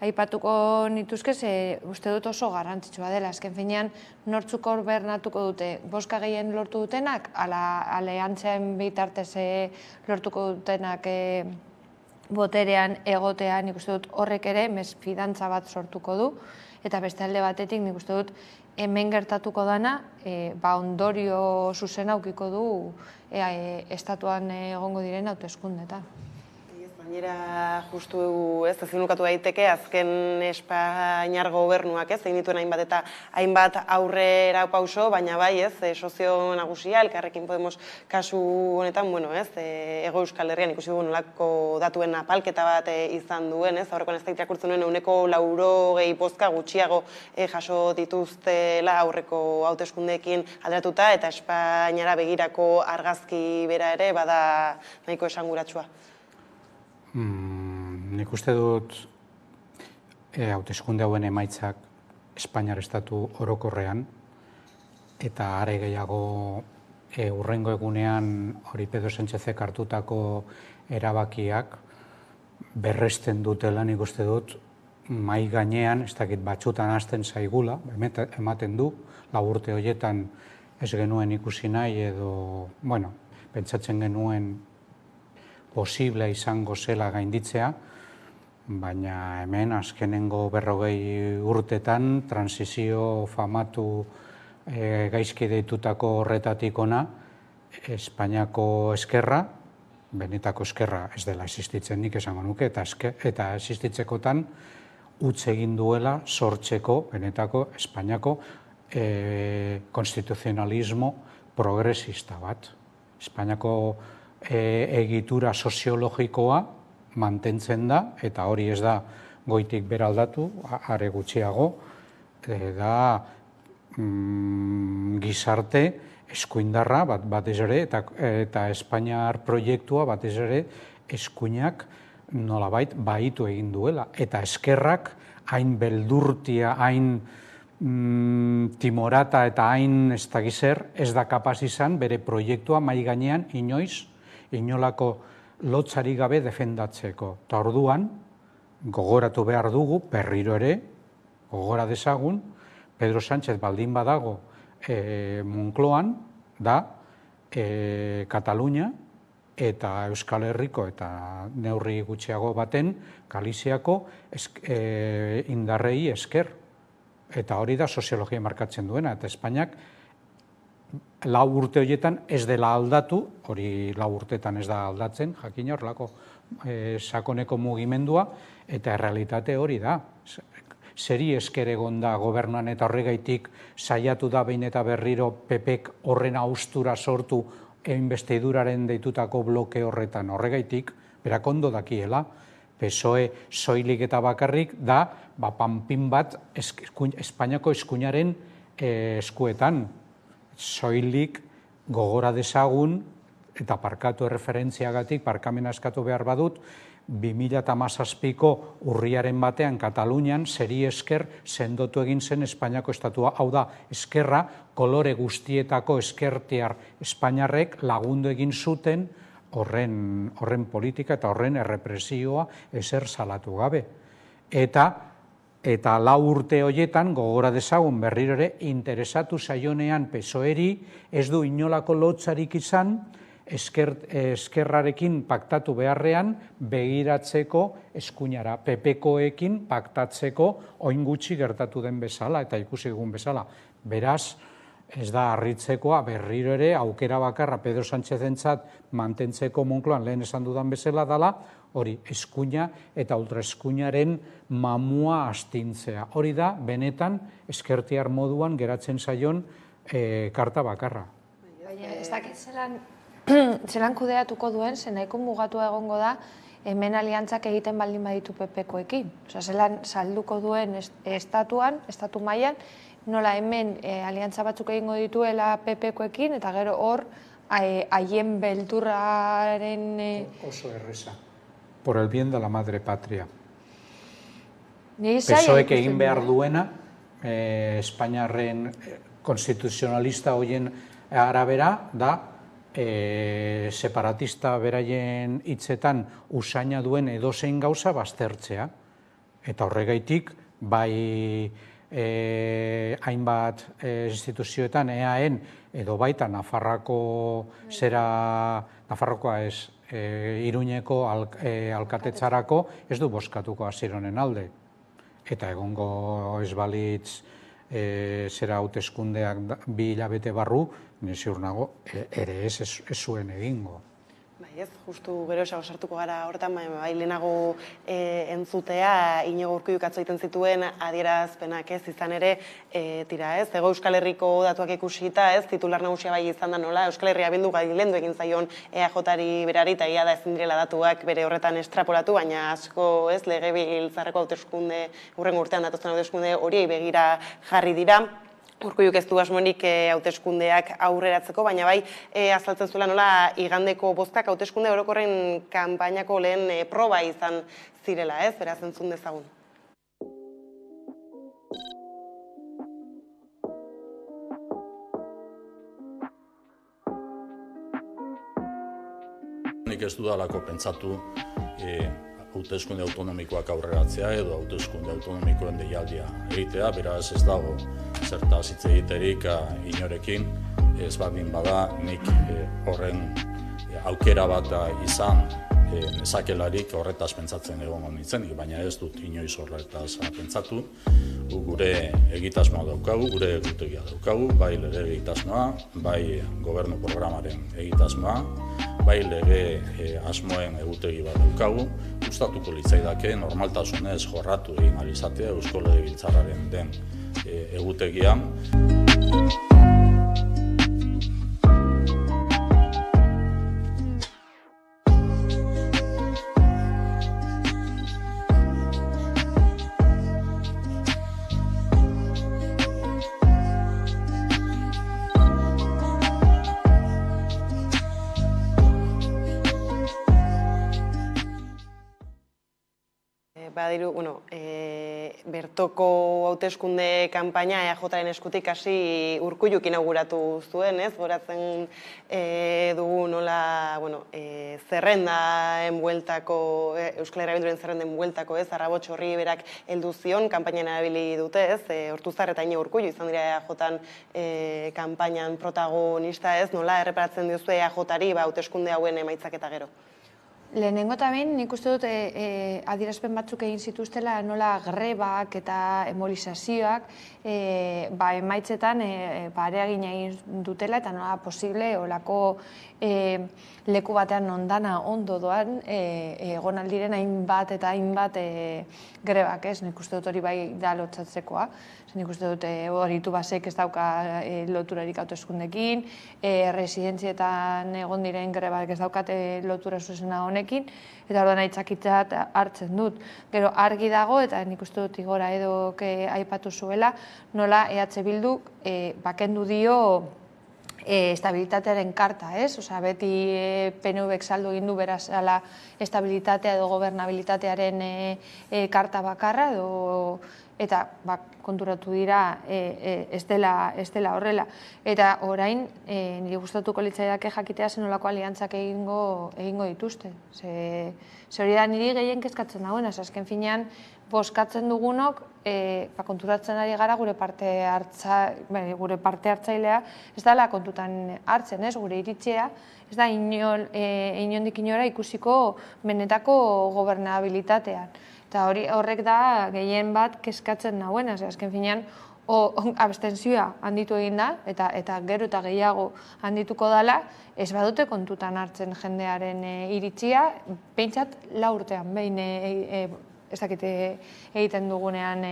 aipatuko nituzke, uste dut oso garrantzitsua dela. Azken finean, nortzuk hor bernatuko dute, bozka gehien lortu dutenak, ala aliantzian bitartez lortuko dutenak boterean egotean, nik uste dut horrek ere mesfidantza bat sortuko du, eta beste alde batetik nik uste dut hemen gertatuko dana, ondorio zuzena aukiko du estatuan egongo diren hauteskundeetan.
Gainera, justu ez zinukatu daiteke, azken Espainiar gobernuak egin dituen hainbat eta hainbat aurrera pauso, baina bai ez, sozio nagusia, Elkarrekin Podemos kasu honetan, Hego Euskal Herrian ikusi dugu nolako datuen apalketa bat izan duen, aurreko ez da irakurtzen duen 180 bozka gutxiago jaso dituztela aurreko hauteskundeekin alderatuta, eta Espainiara begirako argazki bera ere bada nahiko esanguratsua.
Nik uste dut hauteskunde hauen emaitzak Espainiar estatu orokorrean, eta are gehiago hurrengo egunean hori Pedro Sánchezek hartutako erabakiak berresten dutela, nik uste dut mai gainean, ez dakit batzutan hasten zaigula, ematen du, 4 urte horietan ez genuen ikusi nahi edo, pentsatzen genuen posible izango zela gainditzea, baina hemen azkenengo 40 urtetan transizio famatu gaizki deitutako horretatik ona, Espainiako eskerra, benetako eskerra ez dela existitzen nik esango nuke, eta existitzekotan utz egin duela sortzeko benetako Espainiako konstituzionalismo progresista bat. Espainiako egitura soziologikoa mantentzen da, eta hori ez da goitik beraldatu, are gutxiago, da gizarte eskuindarra batez ere, eta Espainiar proiektua batez ere eskuinak nolabait bahitu egin duela. Eta eskerrak hain beldurtia, hain timorata eta hain ez dakizer, ez da kapaz izan bere proiektua mahai gainean inoiz inolako lotzari gabe defendatzeko. Eta orduan, gogoratu behar dugu, berriro ere, gogora dezagun, Pedro Sánchez baldin badago Moncloan, da Katalunia eta Euskal Herriko eta neurri gutxiago baten Galiziako indarrei esker. Eta hori da soziologia markatzen duena, eta Espainiak 4 urte horietan ez dela aldatu, hori 4 urtetan ez da aldatzen, jakina horrelako sakoneko mugimendua, eta errealitate hori da. Zeri esker egon da gobernuan eta horregaitik saiatu da behin eta berriro PPk horren haustura sortu investiduraren deitutako bloke horretan horregaitik, berak ondo dakiela, PSOE soilik eta bakarrik da panpin bat Espainiako eskuinaren eskuetan. Soilik gogora dezagun, eta parkatu erreferentziagatik, parkamena eskatu behar badut, 2017ko urriaren batean Katalunian zeri esker sendotu egin zen Espainiako estatua. Hau da, eskerra, kolore guztietako eskertiar Espainiarrek lagundu egin zuten horren politika eta horren errepresioa ezer salatu gabe. Eta 4 urte horietan, gogora dezagun berriro ere, interesatu zaionean PSOEri ez du inolako lotzarik izan, eskerrarekin paktatu beharrean begiratzeko eskuinara, PPkoekin paktatzeko oin gutxi gertatu den bezala eta ikusi egun bezala. Beraz, ez da harritzekoa berriro ere aukera bakarra Pedro Sánchezentzat mantentzeko Moncloan lehen esan dudan bezala dela, hori eskuina eta ultraeskuinaren mamua astintzea. Hori da, benetan, eskertiar moduan geratzen zaion karta bakarra.
Baina ez dakit zelan kudeatuko duen, nahiko mugatua egongo da, hemen aliantzak egiten baldin baditu PPkoekin. Zelan salduko duen estatu mailan, nola hemen aliantza batzuk egingo dituela PPkoekin, eta gero hor haien beldurraren...
Oso erreza. Por el bien de la madre patria. PSOEk egin behar duena, Espainiarren konstituzionalista horien arabera, da separatista beraien hitzetan usaina duen edozein gauza baztertzea. Eta horregaitik, bai hainbat instituzioetan EAen edo baita Nafarrokoa ez, Iruñeko alkatetzarako ez du bozkatuko Asironen alde. Eta egongo ez balitz zera hauteskundeak 2 hilabete barru, ni ziur nago, ere ez zuen egingo.
Bai ez, justu gero sartuko gara horretan, bai lehenago entzutea, Iñigo Urkulluk atzo egiten zituen adierazpenak ez izan ere, tira ez, Hego Euskal Herriko datuak ikusita ez, titular nagusia bai izan da nola, Euskal Herria Bildu gailendu egin zaion EAJari berari, eta ia da ezin direla datuak bere horretan estrapolatu, baina asko ez, Legebiltzarreko hauteskunde, hurrengo urtean datozen hauteskunde horiei begira jarri dira. Urkulluk ez du asmorik hauteskundeak aurreratzeko, baina bai azaltzen zuela nola igandeko bozkak hauteskunde orokorren kanpainako lehen proba izan zirela, ez? Beraz entzun dezagun.
Nik ez dudalako pentsatu hauteskunde autonomikoak aurreratzea edo hauteskunde autonomikoen deialdia egitea, beraz ez dago zertaz hitz egiterik inorekin, ez baldin bada nik horren aukera bat izan nezakelarik horretaz pentsatzen egongo nintzenik, baina ez dut inoiz horretaz pentsatu. Gure egitasmoa daukagu, gure egutegia daukagu, bai lege egitasmoa, bai gobernu programaren egitasmoa, bai lege asmoen egutegi bat daukagu. Gustatuko litzaidake normaltasunez jorratu egin ahal izatea Eusko Legebiltzarraren den egutegian.
Badiru, bertoko hauteskunde kanpaina EAJaren eskutik hasi Urkulluk inauguratu zuen, ez? Goratzen dugu nola, zerrendaen bueltako, Euskal Herria Bilduren zerrenden bueltako, ez? Arrabotx horri berak heldu zion, kanpainan erabili dute, ez? Ortuzar eta Iñigo Urkullu izan dira EAJan kanpainan protagonista, ez? Nola erreparatzen diozu EAJari hauteskunde hauen emaitzak eta gero?
Lehenengo eta behin, nik uste dut adierazpen batzuk egin zituztela nola grebak eta emolizazioak emaitzetan areagin egin dutela eta nola posible olako leku batean ondana ondo doan egon aldiren hainbat eta hainbat grebak, ez? Nik uste dut hori bai da lotzatzekoa. Nik uste dut horitu basek ez dauka loturarik hauteskundekin, residentzietan egon diren grebak ez daukate lotura zuzena honekin, eta orduan aitzakitzat hartzen dut. Gero argi dago, eta nik uste dut Igora edok aipatu zuela, nola EH Bilduk bakendu dio estabilitatearen karta, ez? Osa, beti PNVek saldu egin du beraz estabilitatea edo gobernabilitatearen karta bakarra, eta konturatu dira ez dela horrela. Eta orain, nire gustatuko litzaidake jakitea zenolako aliantzak egingo dituzte. Ze hori da niri gehien kezkatzen dagoen, azken finean, boskatzen dugunok, konturatzen ari gara gure parte hartzailea ez dela kontutan hartzen, ez, gure iritzea, ez da inondik inora ikusiko benetako gobernabilitatean. Eta horrek da gehien bat kezkatzen nagoen, azken finean abstentzioa handitu egin da, eta gero eta gehiago handituko dela, ez badute kontutan hartzen jendearen iritzia, behintzat 4 urtean, behin ez dakite egiten dugunean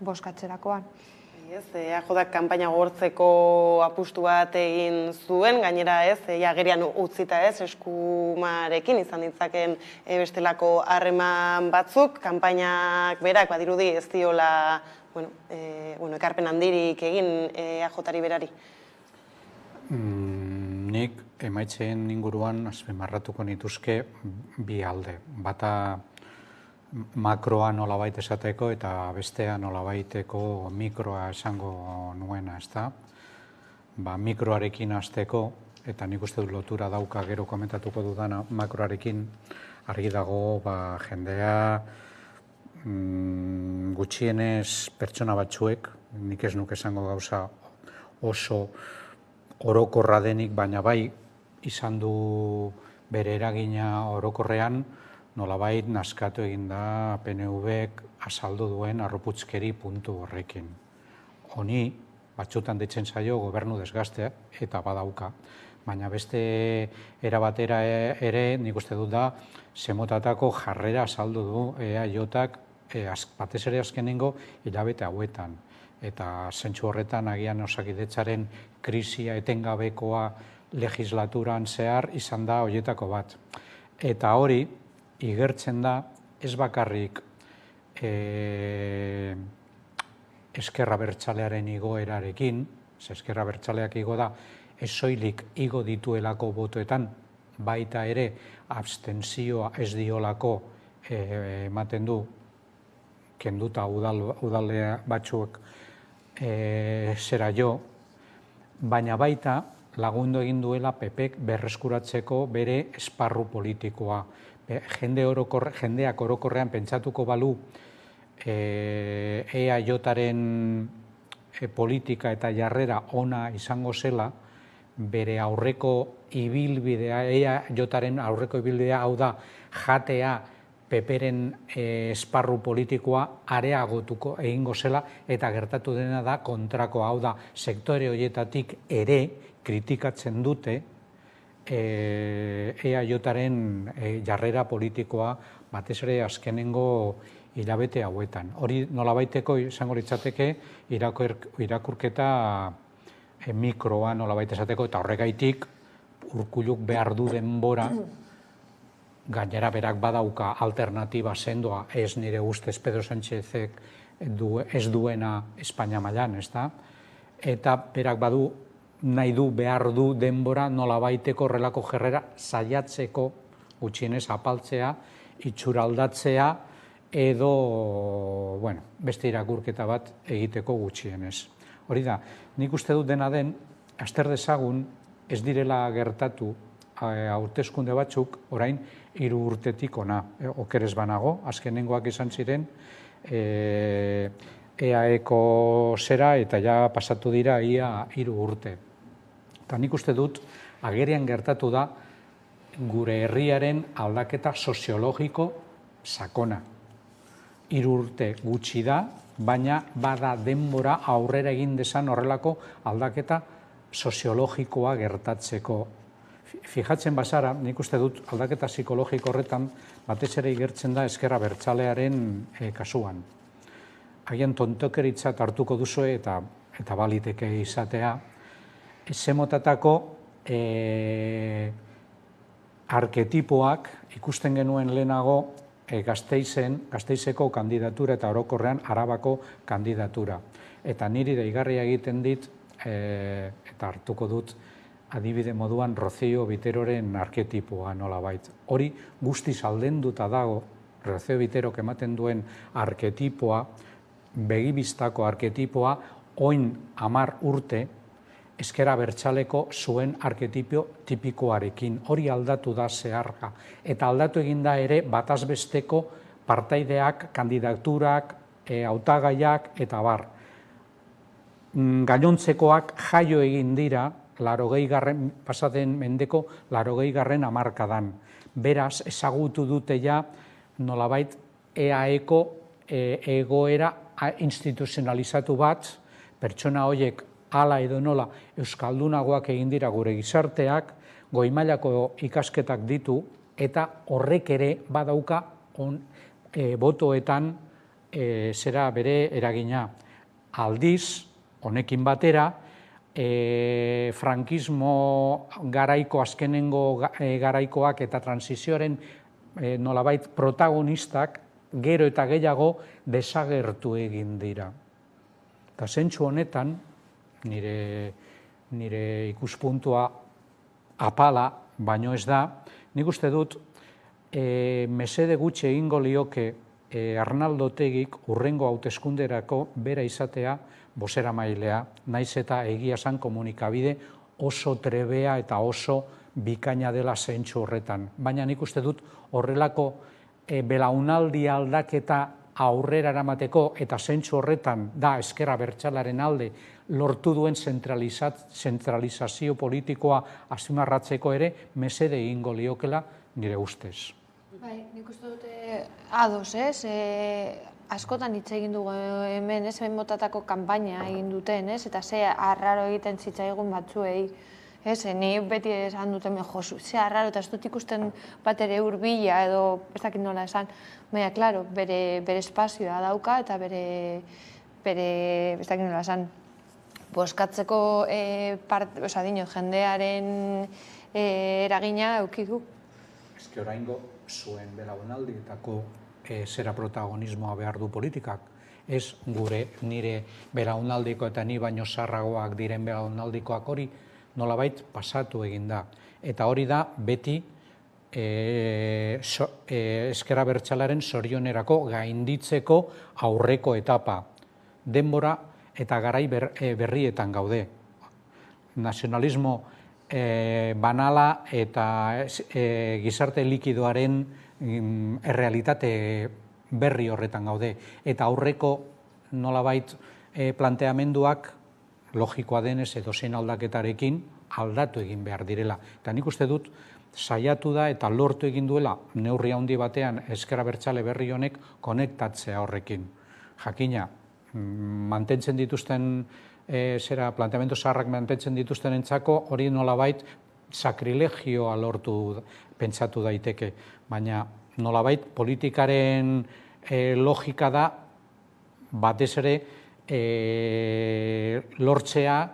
boskatzerakoan.
EAJak kanpaina gogortzeko apustu bat egin zuen, gainera ez, agerian utzita ez, eskumarekin izan ditzaken bestelako harreman batzuk, kanpainak berak badirudi ez diola ekarpen handirik egin EAJari berari.
Nik emaitzen inguruan azpimarratuko nituzke bi alde. Bata makroa nolabait esateko eta bestea nolabaiteko mikroa esango nuena, ezta? Mikroarekin hasteko, eta nik uste dut lotura dauka gero komentatuko dudana, makroarekin argi dago jendea gutxienez pertsona batzuek, nik ez nuke esango gauza oso orokorra denik, baina bai izan du bere eragina orokorrean, nolabait naskatu egin da PNV-ek azaldu duen arroputzkeri puntu horrekin. Honi, batzutan deitzen zaio gobernu desgaztea, eta badauka. Baina beste erabatera ere, nik uste dut da, zemotatako jarrera azaldu du EAJak batez ere azkenengo hilabete hauetan. Eta zentsu horretan agian Osakidetzaren krisia etengabekoa legislaturan zehar izan da horietako bat. Eta hori, igertzen da, ez bakarrik Ezker Abertzalearen igoerarekin, Ezker Abertzaleak igo da, ez soilik igo dituelako botoetan, baita ere abstentzioa ez diolako ematen du, kenduta udalea batzuek zera jo, baina baita lagundu egin duela PPek berreskuratzeko bere esparru politikoa. Jendeak orokorrean pentsatuko balu EAJaren politika eta jarrera ona izango zela, bere aurreko ibilbidea, EAJaren aurreko ibilbidea, hau da, jatea PPren esparru politikoa areagotuko egingo zela, eta gertatu dena da kontrako, hau da, sektore horietatik ere kritikatzen dute EAJaren jarrera politikoa batez ere azkenengo hilabete hauetan. Hori nolabaiteko izango litzateke irakurketa mikroa nolabait esateko, eta horregaitik Urkulluk behar du denbora, gainera berak badauka alternatiba sendoa, ez nire ustez Pedro Sánchezek ez duena Espainia mailan, ezta? Eta berak badu nahi du behar du denbora nolabaiteko horrelako jarrera saiatzeko gutxienez apaltzea, itxuraldatzea edo beste irakurketa bat egiteko gutxienez. Hori da, nik uste dut dena den, azter dezagun ez direla gertatu hauteskunde batzuk orain 3 urtetik ona, okerez banago, azkenengoak izan ziren EAeko zera eta ja pasatu dira ia 3 urte. Eta nik uste dut, agerian gertatu da gure herriaren aldaketa soziologiko sakona. 3 urte gutxi da, baina bada denbora aurrera egin dezan horrelako aldaketa soziologikoa gertatzeko. Fijatzen bazara, nik uste dut aldaketa psikologiko horretan batez ere igertzen da Ezker Abertzalearen kasuan. Haien tontokeritzat hartuko duzue eta baliteke izatea, zemotatako arketipoak ikusten genuen lehenago Gasteizeko kandidatura eta orokorrean Arabako kandidatura. Eta niri deigarria egiten dit, eta hartuko dut, adibide moduan Rocío Viteroren arketipoa nolabait. Hori guztiz aldenduta dago, Rocío Viterok ematen duen arketipoa, begibistako arketipoa, oin 10 urte, Ezker Abertzaleko zuen arketipio tipikoarekin. Hori aldatu da zeharka. Eta aldatu egin da ere batazbesteko partaideak, kandidaturak, hautagaiak eta bar. Gainontzekoak jaio egin dira, pasaden mendeko 80. hamarkadan. Beraz, ezagutu dute ja nolabait EAeko egoera instituzionalizatu bat, pertsona horiek hala edo nola euskaldunagoak egin dira gure gizarteak, goi-mailako ikasketak ditu, eta horrek ere badauka botoetan zera bere eragina. Aldiz, honekin batera, frankismo garaiko, azkenengo garaikoak eta transizioaren nolabait protagonistak gero eta gehiago desagertu egin dira. Eta zentsu honetan, nire ikuspuntua apala, baino ez da, nik uste dut, mesede gutxi egingo lioke Arnaldo Otegik hurrengo hauteskunderako bera izatea bozeramailea, naiz eta egia esan komunikabide oso trebea eta oso bikaina dela zentsu horretan. Baina nik uste dut horrelako belaunaldi aldaketa aurrera eramateko eta zentsu horretan da ezker abertzalearen alde lortu duen zentralizazio politikoa azpimarratzeko ere mesede egingo liokela nire ustez.
Bai, nik uste dute ados, ez? Askotan hitz egin dugu hemen, ez? Hemen motatako kanpaina egin duten, ez? Eta ze arraro egiten zitzaigun batzuei, ez? Ni beti esan duten, ze arraro, eta ez dut ikusten bat ere hurbila edo ez dakit nola esan. Baina, klaro, bere espazioa dauka eta bere ez dakit nola esan, boskatzeko jendearen eragina eukidu.
Ez que oraingo zuen belaunaldietako zera protagonismoa behar du politikak. Ez nire belaunaldiko eta ni baino zarragoak diren belaunaldikoak hori nolabait pasatu egin da. Eta hori da beti ezker abertzalearen zorionerako gainditzeko aurreko etapa. Denbora eta garai berrietan gaude. Nazionalismo banala eta gizarte likidoaren errealitate berri horretan gaude. Eta aurreko nolabait planteamenduak logikoa denez edo zein aldaketarekin aldatu egin behar direla. Eta nik uste dut saiatu da eta lortu egin duela neurri handi batean ezker abertzale berri honek konektatzea horrekin. Jakina, mantentzen dituzten planteamendu zaharrak mantentzen dituzten entzako, hori nolabait sakrilegioa lortu pentsatu daiteke. Baina nolabait politikaren logika da batez ere lortzea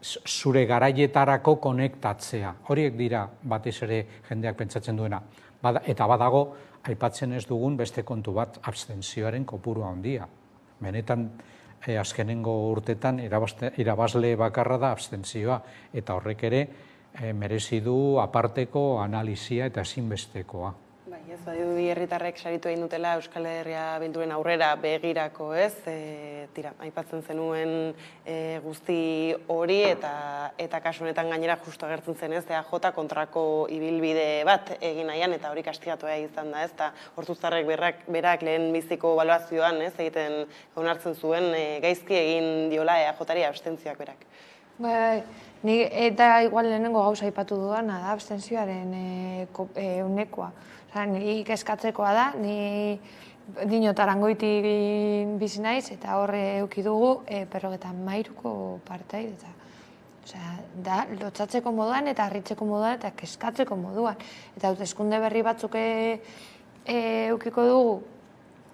zure garaietarako konektatzea. Horiek dira batez ere jendeak pentsatzen duena. Eta badago, aipatzen ez dugun beste kontu bat, abstentzioaren kopurua handia. Benetan, azkenengo urtetan irabazle bakarra da abstentzioa, eta horrek ere merezi du aparteko analizia eta ezinbestekoa.
Bai, ez badirudi herritarrek saritu egin dutela Euskal Herria Bilduren aurrera begirako, ez? Tira, aipatzen zenuen guzti hori eta kasu honetan gainera justu agertzen zen, ez? EAJ kontrako ibilbide bat egin nahian eta hori kastigatua izan da, ez? Eta Ortuzarrek berak lehen biziko ebaluazioan, ez? Egiten onartzen zuen gaizki egin diola EAJari abstentzioak berak.
Bai, eta igual lehenengo gauza aipatu dudana da abstentzioaren unekoa. Niri kezkatzekoa da, ni dinot Arangoitik bizi naiz eta horre eduki dugu 53ko partaidetza. Da, lotzatzeko moduan eta harritzeko moduan eta kezkatzeko moduan. Eta hauteskunde berri batzuk edukiko dugu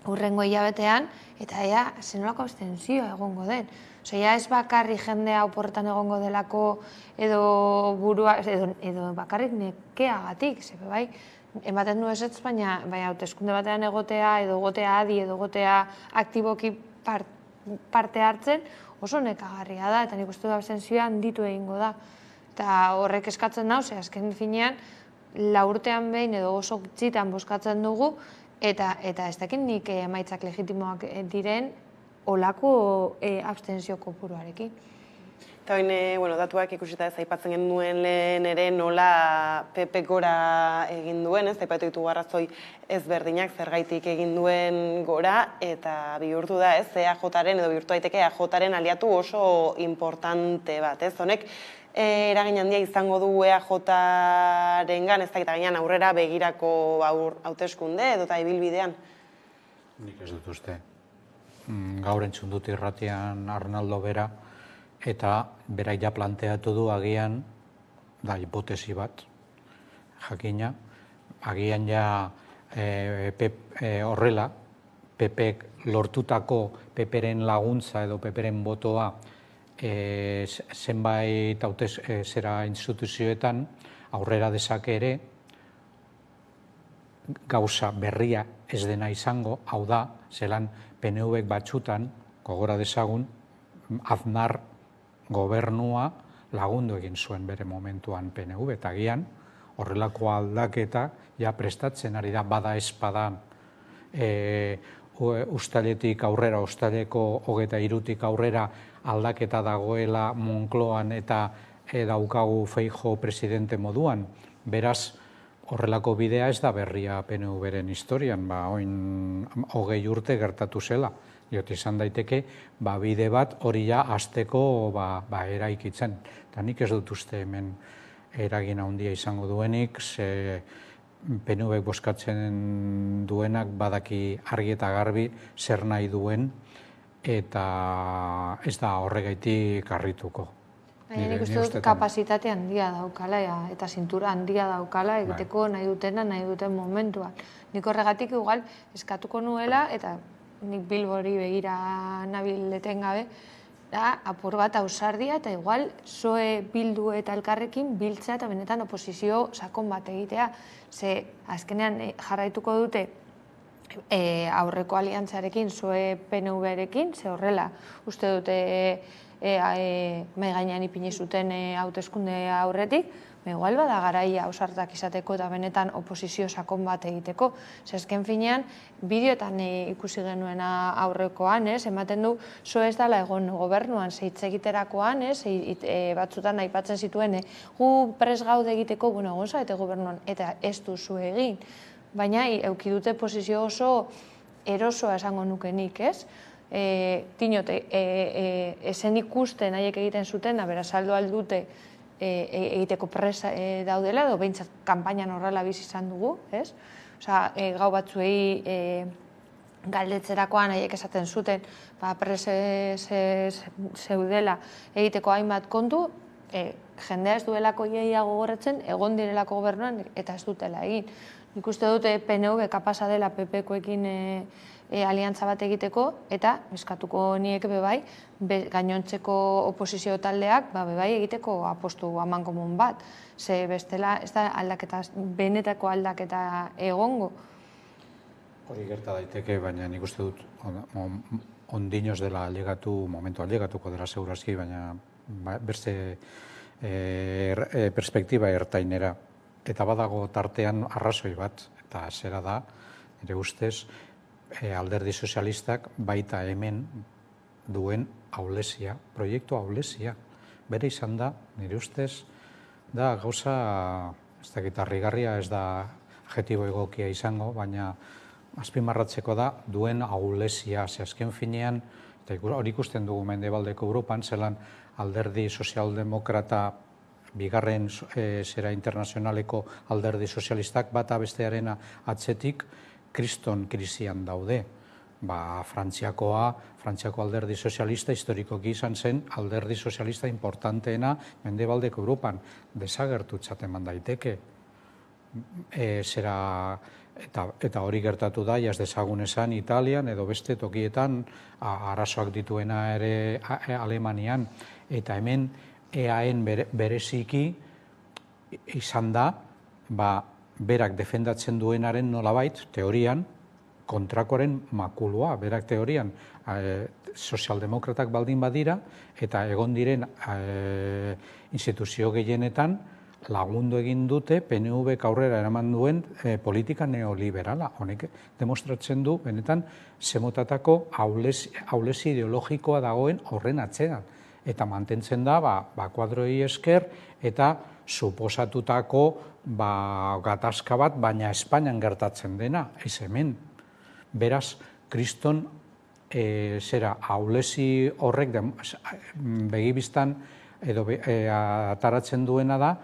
hurrengo hilabetean eta ea zenolako abstentzioa egongo den. Osea, ez bakarrik jendea oporretan egongo delako edo burua, edo bakarrik nekeagatik, zebe bai, ematen du ezetz, baina hauteskunde batean egotea, edo egotea adi, edo egotea aktiboki parte hartzen, oso nekagarria da, eta nik uste du abstentzioa handitu egingo da. Eta horrek eskatzen nau, azken finean, 4 urtean behin edo oso txitan boskatzen dugu, eta ez dakit nik emaitzak legitimoak diren olako abstentzio kopuruarekin.
Eta hori, datuak ikusita ez aipatzen genuen lehen ere nola PP gora egin duen, ez aipatu ditugu arrazoi ezberdinak zergaitik egin duen gora, eta bihurtu da, ez, EAJaren edo bihurtu daiteke EAJaren aliatu oso importante bat, ez, honek eragin handia izango du EAJarengan, ez da, eta gainean aurrera begirako hauteskunde edo eta ibilbidean?
Nik ez dut uste. Gaur entzun dut irratian Arnaldo bera, eta bera ja planteatu du agian, da hipotesi bat, jakina, agian ja horrela, PPek lortutako PPren laguntza edo PPren botoa zenbait zera instituzioetan aurrera dezake ere, gauza berria ez dena izango, hau da, zelan PNVek batzutan, gogora dezagun, Aznar gobernua lagundu egin zuen bere momentuan PNV, eta gian horrelako aldaketa ja prestatzen ari da bada espadan ustaletik aurrera, ustaleko 23tik aurrera aldaketa dagoela Moncloan eta daukagu Feijóo presidente moduan. Beraz, horrelako bidea ez da berria PNV-ren historian, oin 20 urte gertatu zela. Jot izan daiteke, bide bat hori ja hasteko eraikitzen. Eta nik ez dut uste hemen eragin handia izango duenik, ze PNV bozkatzen duenak badaki argi eta garbi zer nahi duen, eta ez da horregaitik harrituko.
Nik uste dut kapasitate handia daukala eta zintura handia daukala egiteko nahi duten momentuan. Nik horregatik igual eskatuko nuela, eta nik Bilbori begira nabil etengabe, da apur bat ausardia eta igual PSOE, Bildu eta Elkarrekin biltzea eta benetan oposizio sakon bat egitea. Ze azkenean jarraituko dute aurreko aliantzarekin, PSOE PNV-rekin, ze horrela uste dute mai gainean ipini zuten hauteskunde aurretik, igual bada garaia ausartak izateko eta benetan oposizio sakon bat egiteko. Zezken finean, bideoetan ikusi genuena aurrekoan, ematen du PSOE ez dela egon gobernuan, hitz egiterakoan, batzutan aipatzen zituen, gu pres gaude egiteko, egon zaite gobernuan, eta ez duzu egin. Baina, eukidute posizio oso erosoa esango nukenik, ez? Tinot, esen ikusten haiek egiten zuten, beraz saldo aldute egiteko presa daudela, edo behintzat kanpainan horrela bizi izan dugu, ez? Osa, gau batzuei galdetzerakoan haiek esaten zuten, prese zeudela egiteko hainbat kontu, jendea ez duelako iaia gogorretzen, egon direlako gobernuan, eta ez dutela egin. Nik uste dute PNV kapasa dela PP-koekin aliantza bat egiteko, eta eskatuko niek bebai, gainontzeko oposizio taldeak bebai egiteko apostu amankomun bat. Ze bestela, ez da aldaketa, benetako aldaketa egongo.
Hori gerta daiteke, baina nik uste dut ondinoz dela momentu alegatuko dela segurazki, baina beste perspektiba ertainera. Eta badago tartean arrazoi bat, eta zera da, ere ustez, alderdi sozialistak baita hemen duen aulezia, proiektu aulezia. Bere izan da, nire ustez, da gauza, ez da gitarrigarria, ez da adjetibo egokia izango, baina azpimarratzeko da duen aulezia, ze azken finean, eta hori ikusten dugu Mendebaldeko Europan, zelan alderdi sozialdemokrata bigarren zera internazionaleko alderdi sozialistak bata bestearen atzetik kriston krisian daude. Frantziako alderdi sozialista historikoki izan zen alderdi sozialista importanteena Mendebaldeko Europan desagertutzat eman daiteke. Eta hori gertatu da, jaz dezagun esan Italian edo beste tokietan arazoak dituena ere Alemanian, eta hemen EAen bereziki izan da, berak defendatzen duenaren nolabait, teorian, kontrakoaren makulua, berak teorian, sozialdemokratak baldin badira, eta egon diren instituzio gehienetan lagundu egin dute PNV aurrera eraman duen politika neoliberala. Honek demostratzen du, benetan, zemotatako aulezi ideologikoa dagoen horren atzean. Eta mantentzen da, kuadroi esker, eta suposatutako gatazka bat, baina Espainian gertatzen dena, ez hemen. Beraz, kriston aulezi horrek begibistan edo ataratzen duena da,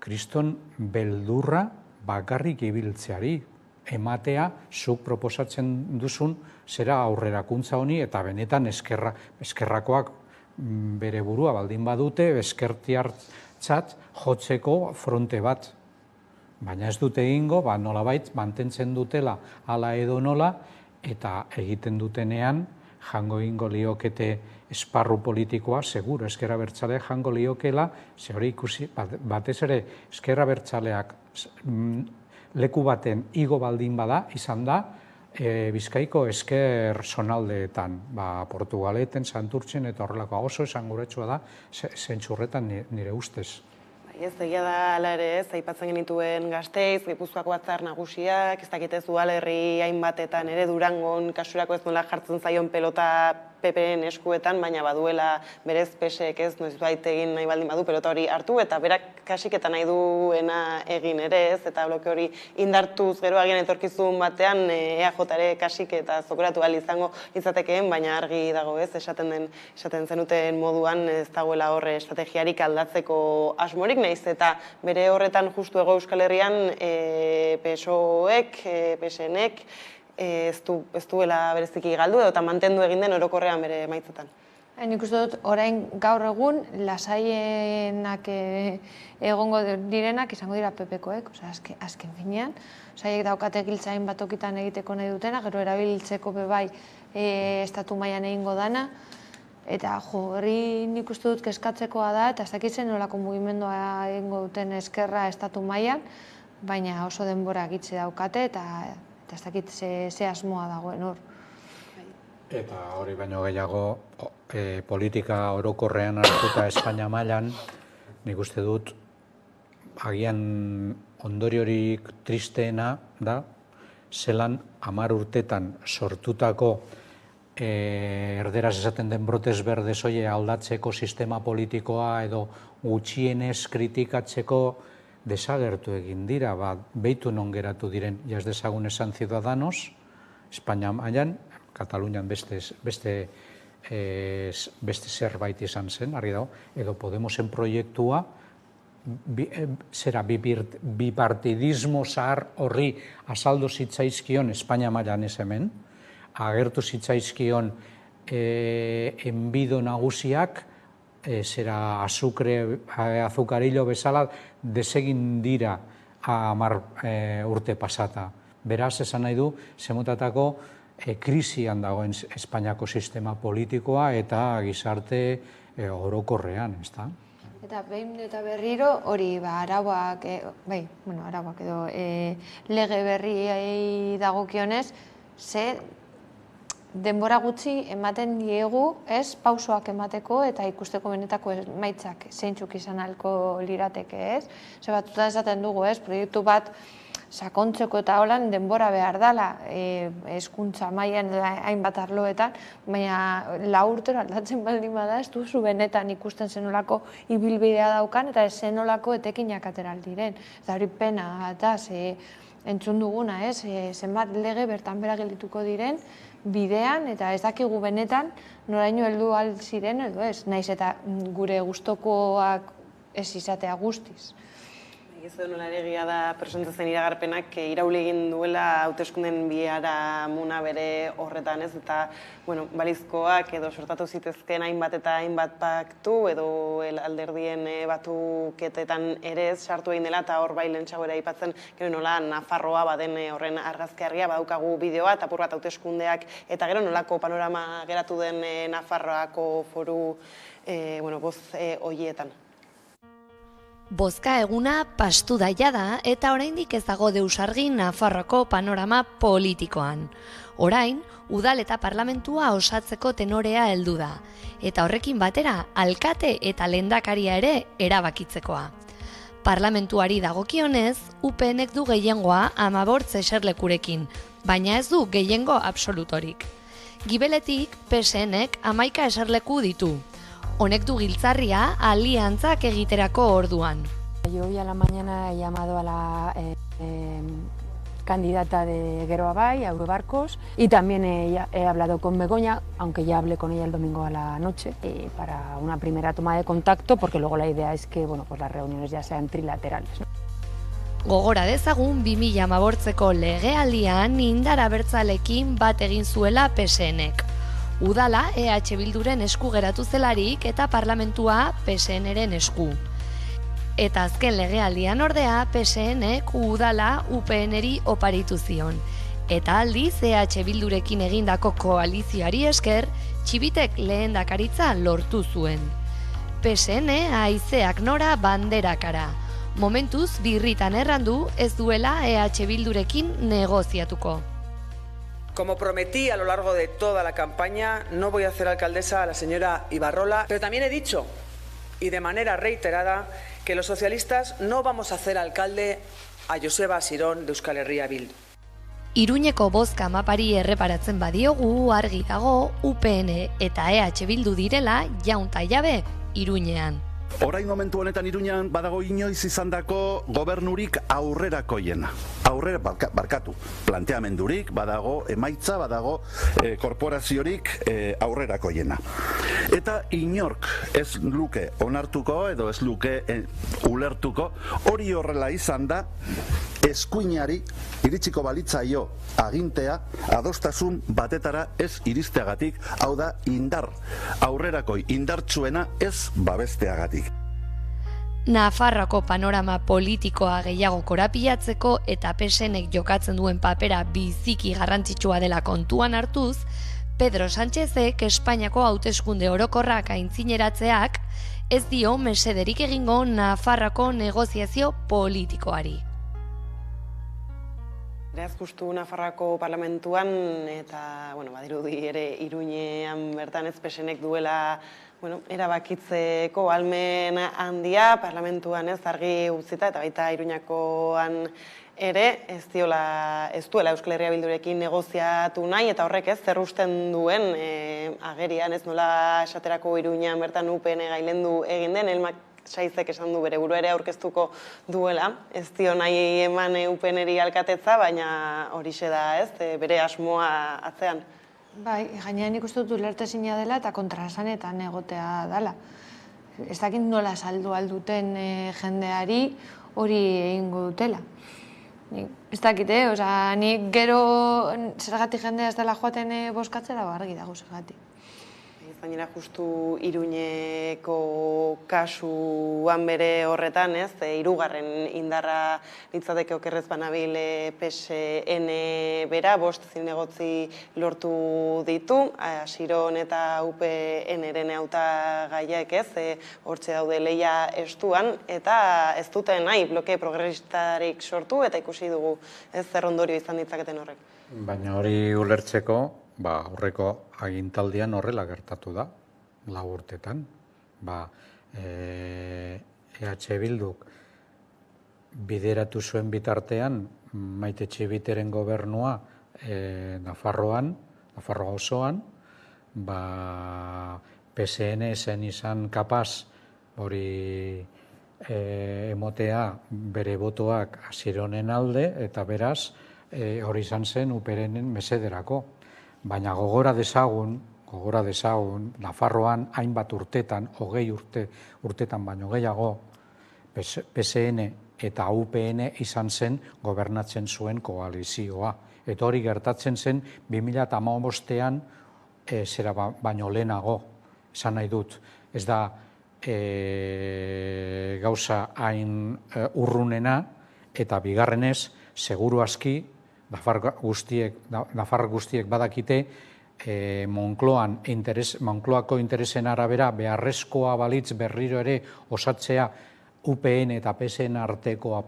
kriston beldurra bakarrik ibiltzeari, ematea zuk proposatzen duzun zera aurrerakuntza honi, eta benetan eskerrakoak bere burua baldin badute, eskertiartzat jotzeko fronte bat. Baina ez dute egingo, nolabait mantentzen dutela hala edo nola, eta egiten dutenean jango egingo liokete esparru politikoa, seguro, ezker abertzaleak jango liokela, ze hori ikusi, batez ere, ezker abertzaleak leku baten igo baldin bada, izan da, Bizkaiko esker zonaldeetan, Portugaleten, Santurtzen eta horrelako oso esanguretsua da, zentzurretan nire ustez.
Ez, egia da, ala ere ez, aipatzen genituen Gasteiz, Gipuzkoako batzar nagusiak, ez dakitez udalerri hainbatetan ere Durangon kasurako ez nola jartzen zaion pelota PPren eskuetan, baina baduela berez PSek ez, noizbait egin nahi baldin badu pelota hori hartu, eta berak kasiketan nahi duena egin ere ez, eta bloke hori indartuz gero agian etorkizun batean EAJ-re kasik eta zokoratu ahal izango litzatekeen, baina argi dago ez, esaten zenuten moduan ez dagoela horre estrategiarik aldatzeko asmorik, nahiz eta bere horretan justu Hego Euskal Herrian PSOek, PSNek, ez duela bereziki galdu edo eta mantendu egin den orokorrean bere emaitzetan.
Nik uste dut, orain gaur egun, lasaienak egongo direnak izango dira PPkoek, azken finean. Haiek daukate giltzain bat okitan egiteko nahi dutena, gero erabiltzeko bebai estatu mailan egingo dana. Eta hori nik uste dut kezkatzekoa da, eta ez dakitzen nolako mugimendua egingo duten eskerra estatu mailan, baina oso denbora gitze daukate, eta ez dakit ze asmoa dagoen hor.
Eta hori baino gehiago, politika orokorrean hartuta Espainia mailan, nik uste dut, agian ondoriorik tristeena da, zelan 10 urtetan sortutako erderaz esaten den brotez berdez oie aldatzeko sistema politikoa edo gutxienez kritikatzeko desagertu egin dira, behitu non geratu diren, jaz dezagun esan Ciudadanos, Espainia mailan, Katalunian beste zerbait izan zen, argi dago, edo Podemosen proiektua, bipartidismo zahar horri azaldu zitzaizkion Espainia mailan ez hemen, agertu zitzaizkion enbido nagusiak, azukarillo bezala desegin dira 10 urte pasata. Beraz, esan nahi du, zemotatako krisian dagoen Espainiako sistema politikoa eta gizarte orokorrean, ez da?
Eta behin eta berriro hori arauak edo lege berriei dagokionez, ze denbora gutxi ematen diegu, ez, pausoak emateko eta ikusteko benetako emaitzak zeintzuk izan ahalko lirateke, ez? Ze batzutan esaten dugu, ez, proiektu bat sakontzeko eta holan denbora behar dela hezkuntza mailan hainbat arloetan, baina 4 urtero aldatzen baldin bada, ez duzu benetan ikusten zenolako ibilbidea daukan eta zenolako etekinak atera diren. Eta hori pena eta entzun duguna, ez, zenbat lege bertan bera geldituko diren bidean eta ez dakigu benetan noraino heldu ahal ziren edo ez, naiz eta gure gustokoak ez izatea guztiz.
Ez da nola egia da presentatzen iragarpenak irauli egin duela hauteskunden biharamuna bere horretan ez, eta balizkoak edo sortatu zitezkeen hainbat eta hainbat paktu edo alderdien batuketetan ere ez sartu egin dela eta hor bai lehentxago ere aipatzen gero nola Nafarroa baden horren argazkiarria badaukagu bideoa eta apur bat hauteskundeak eta gero nolako panorama geratu den Nafarroako foru boz horietan.
Bozka eguna pastu daia da eta oraindik ez dago deus argi Nafarroako panorama politikoan. Orain, udal eta parlamentua osatzeko tenorea heldu da, eta horrekin batera alkate eta lehendakaria ere erabakitzekoa. Parlamentuari dagokionez, UPNek du gehiengoa 15 eserlekurekin, baina ez du gehiengo absolutorik. Gibeletik, PSNek 11 eserleku ditu. Honek du giltzarria aliantzak egiterako orduan.
Yo hoy a la mañana he llamado a la candidata de Geroa Bai, a Eurobarcos, y también he hablado con Begoña, aunque ya hablé con ella el domingo a la noche, para una primera toma de contacto, porque luego la idea es que las reuniones ya sean trilaterales, ¿no?
Gogora dezagun 2015ko legealdian indar abertzalekin bat egin zuela PSNek. Udala EH Bilduren esku geratu zelarik eta parlamentua PSNren esku. Eta azken legealdian ordea PSNek udala UPNri oparitu zion. Eta aldiz EH Bildurekin egindako koalizioari esker, Txibitek lehendakaritza lortu zuen. PSN haizeak nora banderakara. Momentuz birritan errandu ez duela EH Bildurekin negoziatuko.
Como prometí a lo largo de toda la campaña, no voy a hacer alcaldesa a la señora Ibarrola, pero también he dicho, y de manera reiterada, que los socialistas no vamos a hacer alcalde a Joseba Asirón de Euskal Herria Bildu.
Iruñeko bozka mapari erreparatzen badiogu argi dago UPN eta EH Bildu direla jaun ta jabe Iruñean.
Orain momentu honetan Iruñean badago inoiz izandako gobernurik aurrerakoiena. Barkatu, planteamendurik, badago emaitza, badago korporaziorik aurrerakoiena. Eta inork ez luke onartuko edo ez luke ulertuko, hori horrela izan da, eskuinari iritsiko balitzaio agintea adostasun batetara ez iristeagatik, hau da indar aurrerakoi indartsuena ez babesteagatik.
Nafarroako panorama politikoa gehiago korapilatzeko eta PSNek jokatzen duen papera biziki garrantzitsua dela kontuan hartuz, Pedro Sánchezek Espainiako hauteskunde orokorrak aintzineratzeak ez dio mesederik egingo Nafarroako negoziazio politikoari.
Beraz, justu Nafarroako parlamentuan eta, badirudi ere Iruñean bertan ez PSNek duela erabakitzeko ahalmen handia, parlamentuan ez argi utzita eta baita Iruñakoan ere ez duela Euskal Herria Bildurekin negoziatu nahi eta horrek ez zer usten duen agerian ez nola esaterako Iruñean bertan UPN gailendu egin den, Elmak Saizek esan du bere burua ere aurkeztuko duela, ez dio nahi eman UPN-eri alkatetza, baina horixe da ez, bere asmoa atzean.
Bai, gainean ikusten dut ulertezina dela eta kontraesanetan egotea dela. Ez dakit nola saldu alduten jendeari hori egingo dutela. Ez dakit, nik gero zergatik jendea ez dela joaten bozkatzera, argi dago zergatik.
Gainera justu Iruñeko kasuan bere horretan, ez, hirugarren indarra litzateke okerrez banabil PSN bera, 5 zinegotzi lortu ditu, Asiron eta UPN-eren hautagaiek ez, hortxe daude lehia estuan, eta ez duten nahi bloke progresistarik sortu, eta ikusi dugu ez zer ondorio izan ditzaketen horrek.
Baina hori ulertzeko, aurreko agintaldian horrela gertatu da, 4 urtetan. EH Bilduk bideratu zuen bitartean Maite Txibiteren gobernua Nafarroa osoan, PSN zen izan kapaz hori emotea bere botoak Asironen alde, eta beraz hori izan zen UPN-en mesederako. Baina gogora dezagun, Nafarroan hainbat urtetan, 20 urtetan baino gehiago, PSN eta UPN izan zen gobernatzen zuen koalizioa. Eta hori gertatzen zen 2015ean zera baino lehenago, esan nahi dut. Ez da gauza hain urrunena, eta bigarrenez, seguru aski, Nafar guztiek badakite Moncloako interesen arabera beharrezkoa balitz berriro ere osatzea UPN eta PSN arteko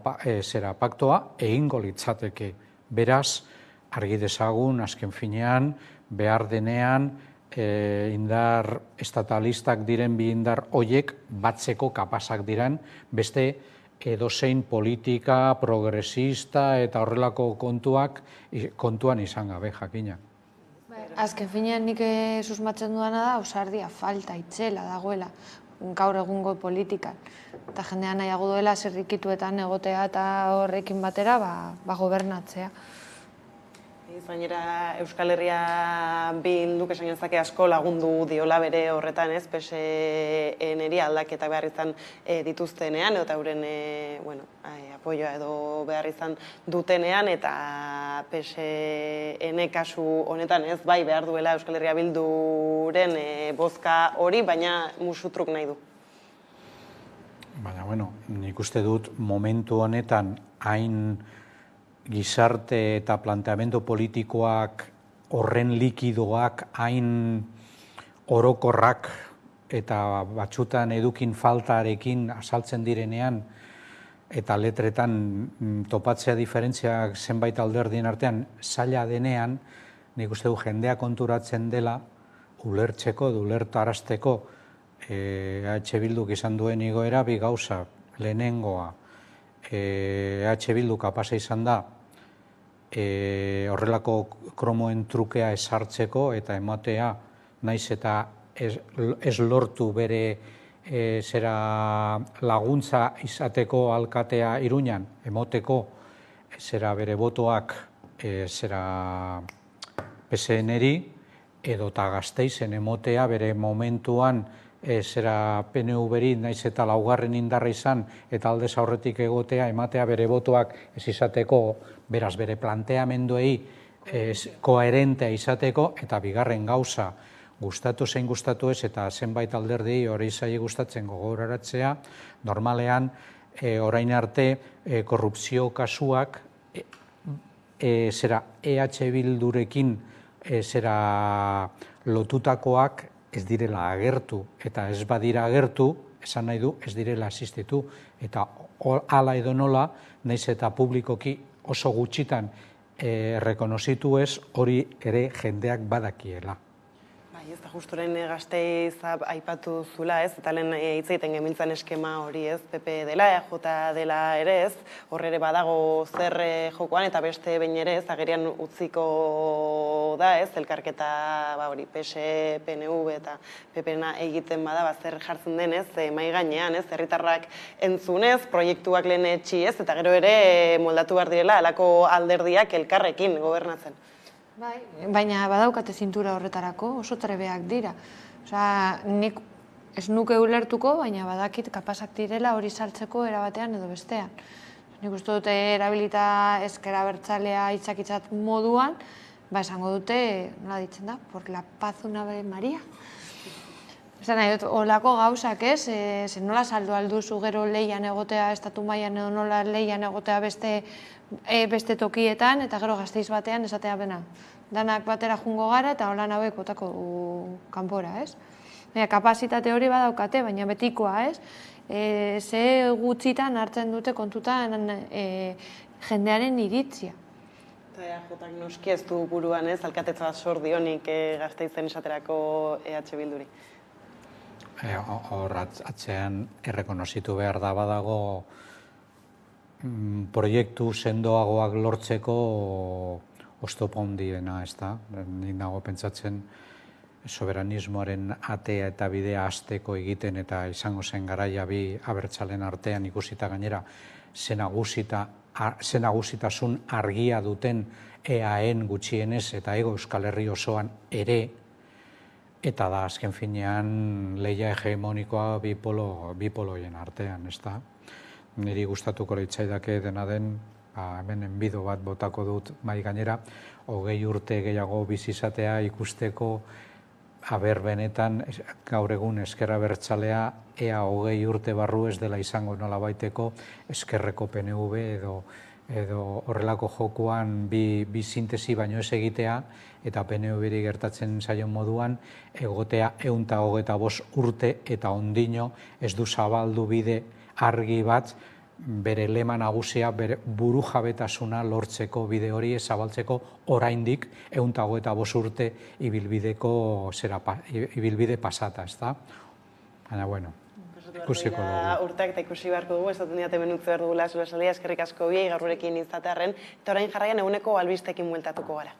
paktoa egingo litzateke. Beraz, argi dezagun, azken finean, behar denean, indar estatalistak diren bi indar hoiek batzeko kapazak diren, beste edozein politika, progresista eta horrelako kontuan izan gabe jakina.
Azken finean nik susmatzen dudana da, ausardia falta itzela dagoela gaur egungo politikan. Eta jendean nahiago duela zirrikituetan egotea eta horrekin batera gobernatzea.
Gainera Euskal Herria Bilduk esan genezake asko lagundu diola bere horretan, ez, PSN-eri aldaketa behar izan dituztenean, eta euren apoioa edo behar izan dutenean, eta PSN kasu honetan, ez, bai behar duela Euskal Herria Bilduren bozka hori, baina musutruk nahi du.
Baina, nik uste dut momentu honetan hain gizarte eta planteamendu politikoak horren likidoak hain orokorrak eta batzutan edukin faltarekin azaltzen direnean eta letretan topatzea diferentziak zenbait alderdien artean zaila denean, nik uste du jendea konturatzen dela, ulertzeko, ulertarazteko Bilduk izan duen igoera bi gauza, lehenengoa, Bilduk kapasa izan da, horrelako kromoen trukea esartzeko eta ematea, naiz eta ez lortu bere zera laguntza izateko alkatea Iruñan, emoteko zera bere botoak zera PSN-eri, edota Gasteizen emotea bere momentuan zera PNV-ri naiz eta laugarren indarra izan eta aldez aurretik egotea, ematea bere botoak ez izateko, beraz bere planteamenduei koherentea izateko, eta bigarren gauza, gustatu zein gustatu ez, eta zenbait alderdi hori zaila gustatzen gogoraratzea, normalean orain arte korrupzio kasuak zera Bildurekin zera lotutakoak ez direla agertu, eta ez badira agertu, esan nahi du, ez direla existitu, eta hala edo nola, naiz eta publikoki oso gutxitan rekonozitu ez, hori ere jendeak badakiela.
Ez da justuren Gasteiz aipatu zula, ez? Eta lehen hitz egiten gemiltzan eskema hori, ez? PP dela, EJ dela ere, ez? Hor ere badago zer jokoan, eta beste behin ere, ez? Agerian utziko da, ez? Elkarketa hori PS, PNV eta PP-na egiten bada, zer jartzen den, ez? Mai gainean, ez? Herritarrak entzunez, proiektuak lehen etxi, ez? Eta gero ere moldatu behar direla, halako alderdiak elkarrekin gobernatzen.
Bai, baina badaukate zintura horretarako, oso trebeak dira. Osea, nik ez nuke ulertuko, baina badakit kapasak direla hori saltzeko erabatean edo bestean. Nik uste dute erabilita ezker abertzalea itzakitzat moduan, esango dute, nola ditzen da, por la paz una Ave Maria. Esan nahi dut, olako gauzak ez, nola saldu alduzu gero leian egotea, estatu mailan edo nola leian egotea beste tokietan, eta gero Gasteiz batean esatea bena. Danak batera jungo gara eta holan hauek botako kanpora, ez? Kapazitate hori badaukate, baina betikoa, ez? Ze gutxitan hartzen dute kontutan jendearen iritzia.
Eta EAJak noski ez du buruan, ez? Alkatetza sor dionik Gasteizen esaterako Bilduri.
Hor atzean errekonozitu behar da badago proiektu sendoagoak lortzeko oztopo handiena, ez da? Nik nago pentsatzen soberanismoaren atea eta bidea hasteko egiten eta izango zen garaia bi abertzalen artean ikusita gainera ze nagusitasun argia duten EAN gutxienez eta Hego Euskal Herri osoan ere, eta da azken finean lehia hegemonikoa bipoloien artean, ez da? Niri gustatuko litzaidake dena den, hemen enbido bat botako dut mai gainera, 20 urte gehiago bizizatea ikusteko aber benetan gaur egun ezker abertzalea ea 20 urte barru ez dela izango nolabaiteko ezkerreko PNV edo horrelako jokuan bi sintesi baino ez egitea eta PNV-ri gertatzen zaion moduan egotea 125 urte eta ondino ez du zabaldu bide argi bat bere lema nagusia, bere burujabetasuna lortzeko bide hori zabaltzeko oraindik 125 urte ibilbide pasata, ez da? Baina, bueno, ikusiko dugu.
Urteak eta ikusi beharko dugu, esaten diate benutze behar dugula zure salia, eskerrik asko biei gaur gurekin izatearren, eta orain jarraian eguneko albistekin bueltatuko gara.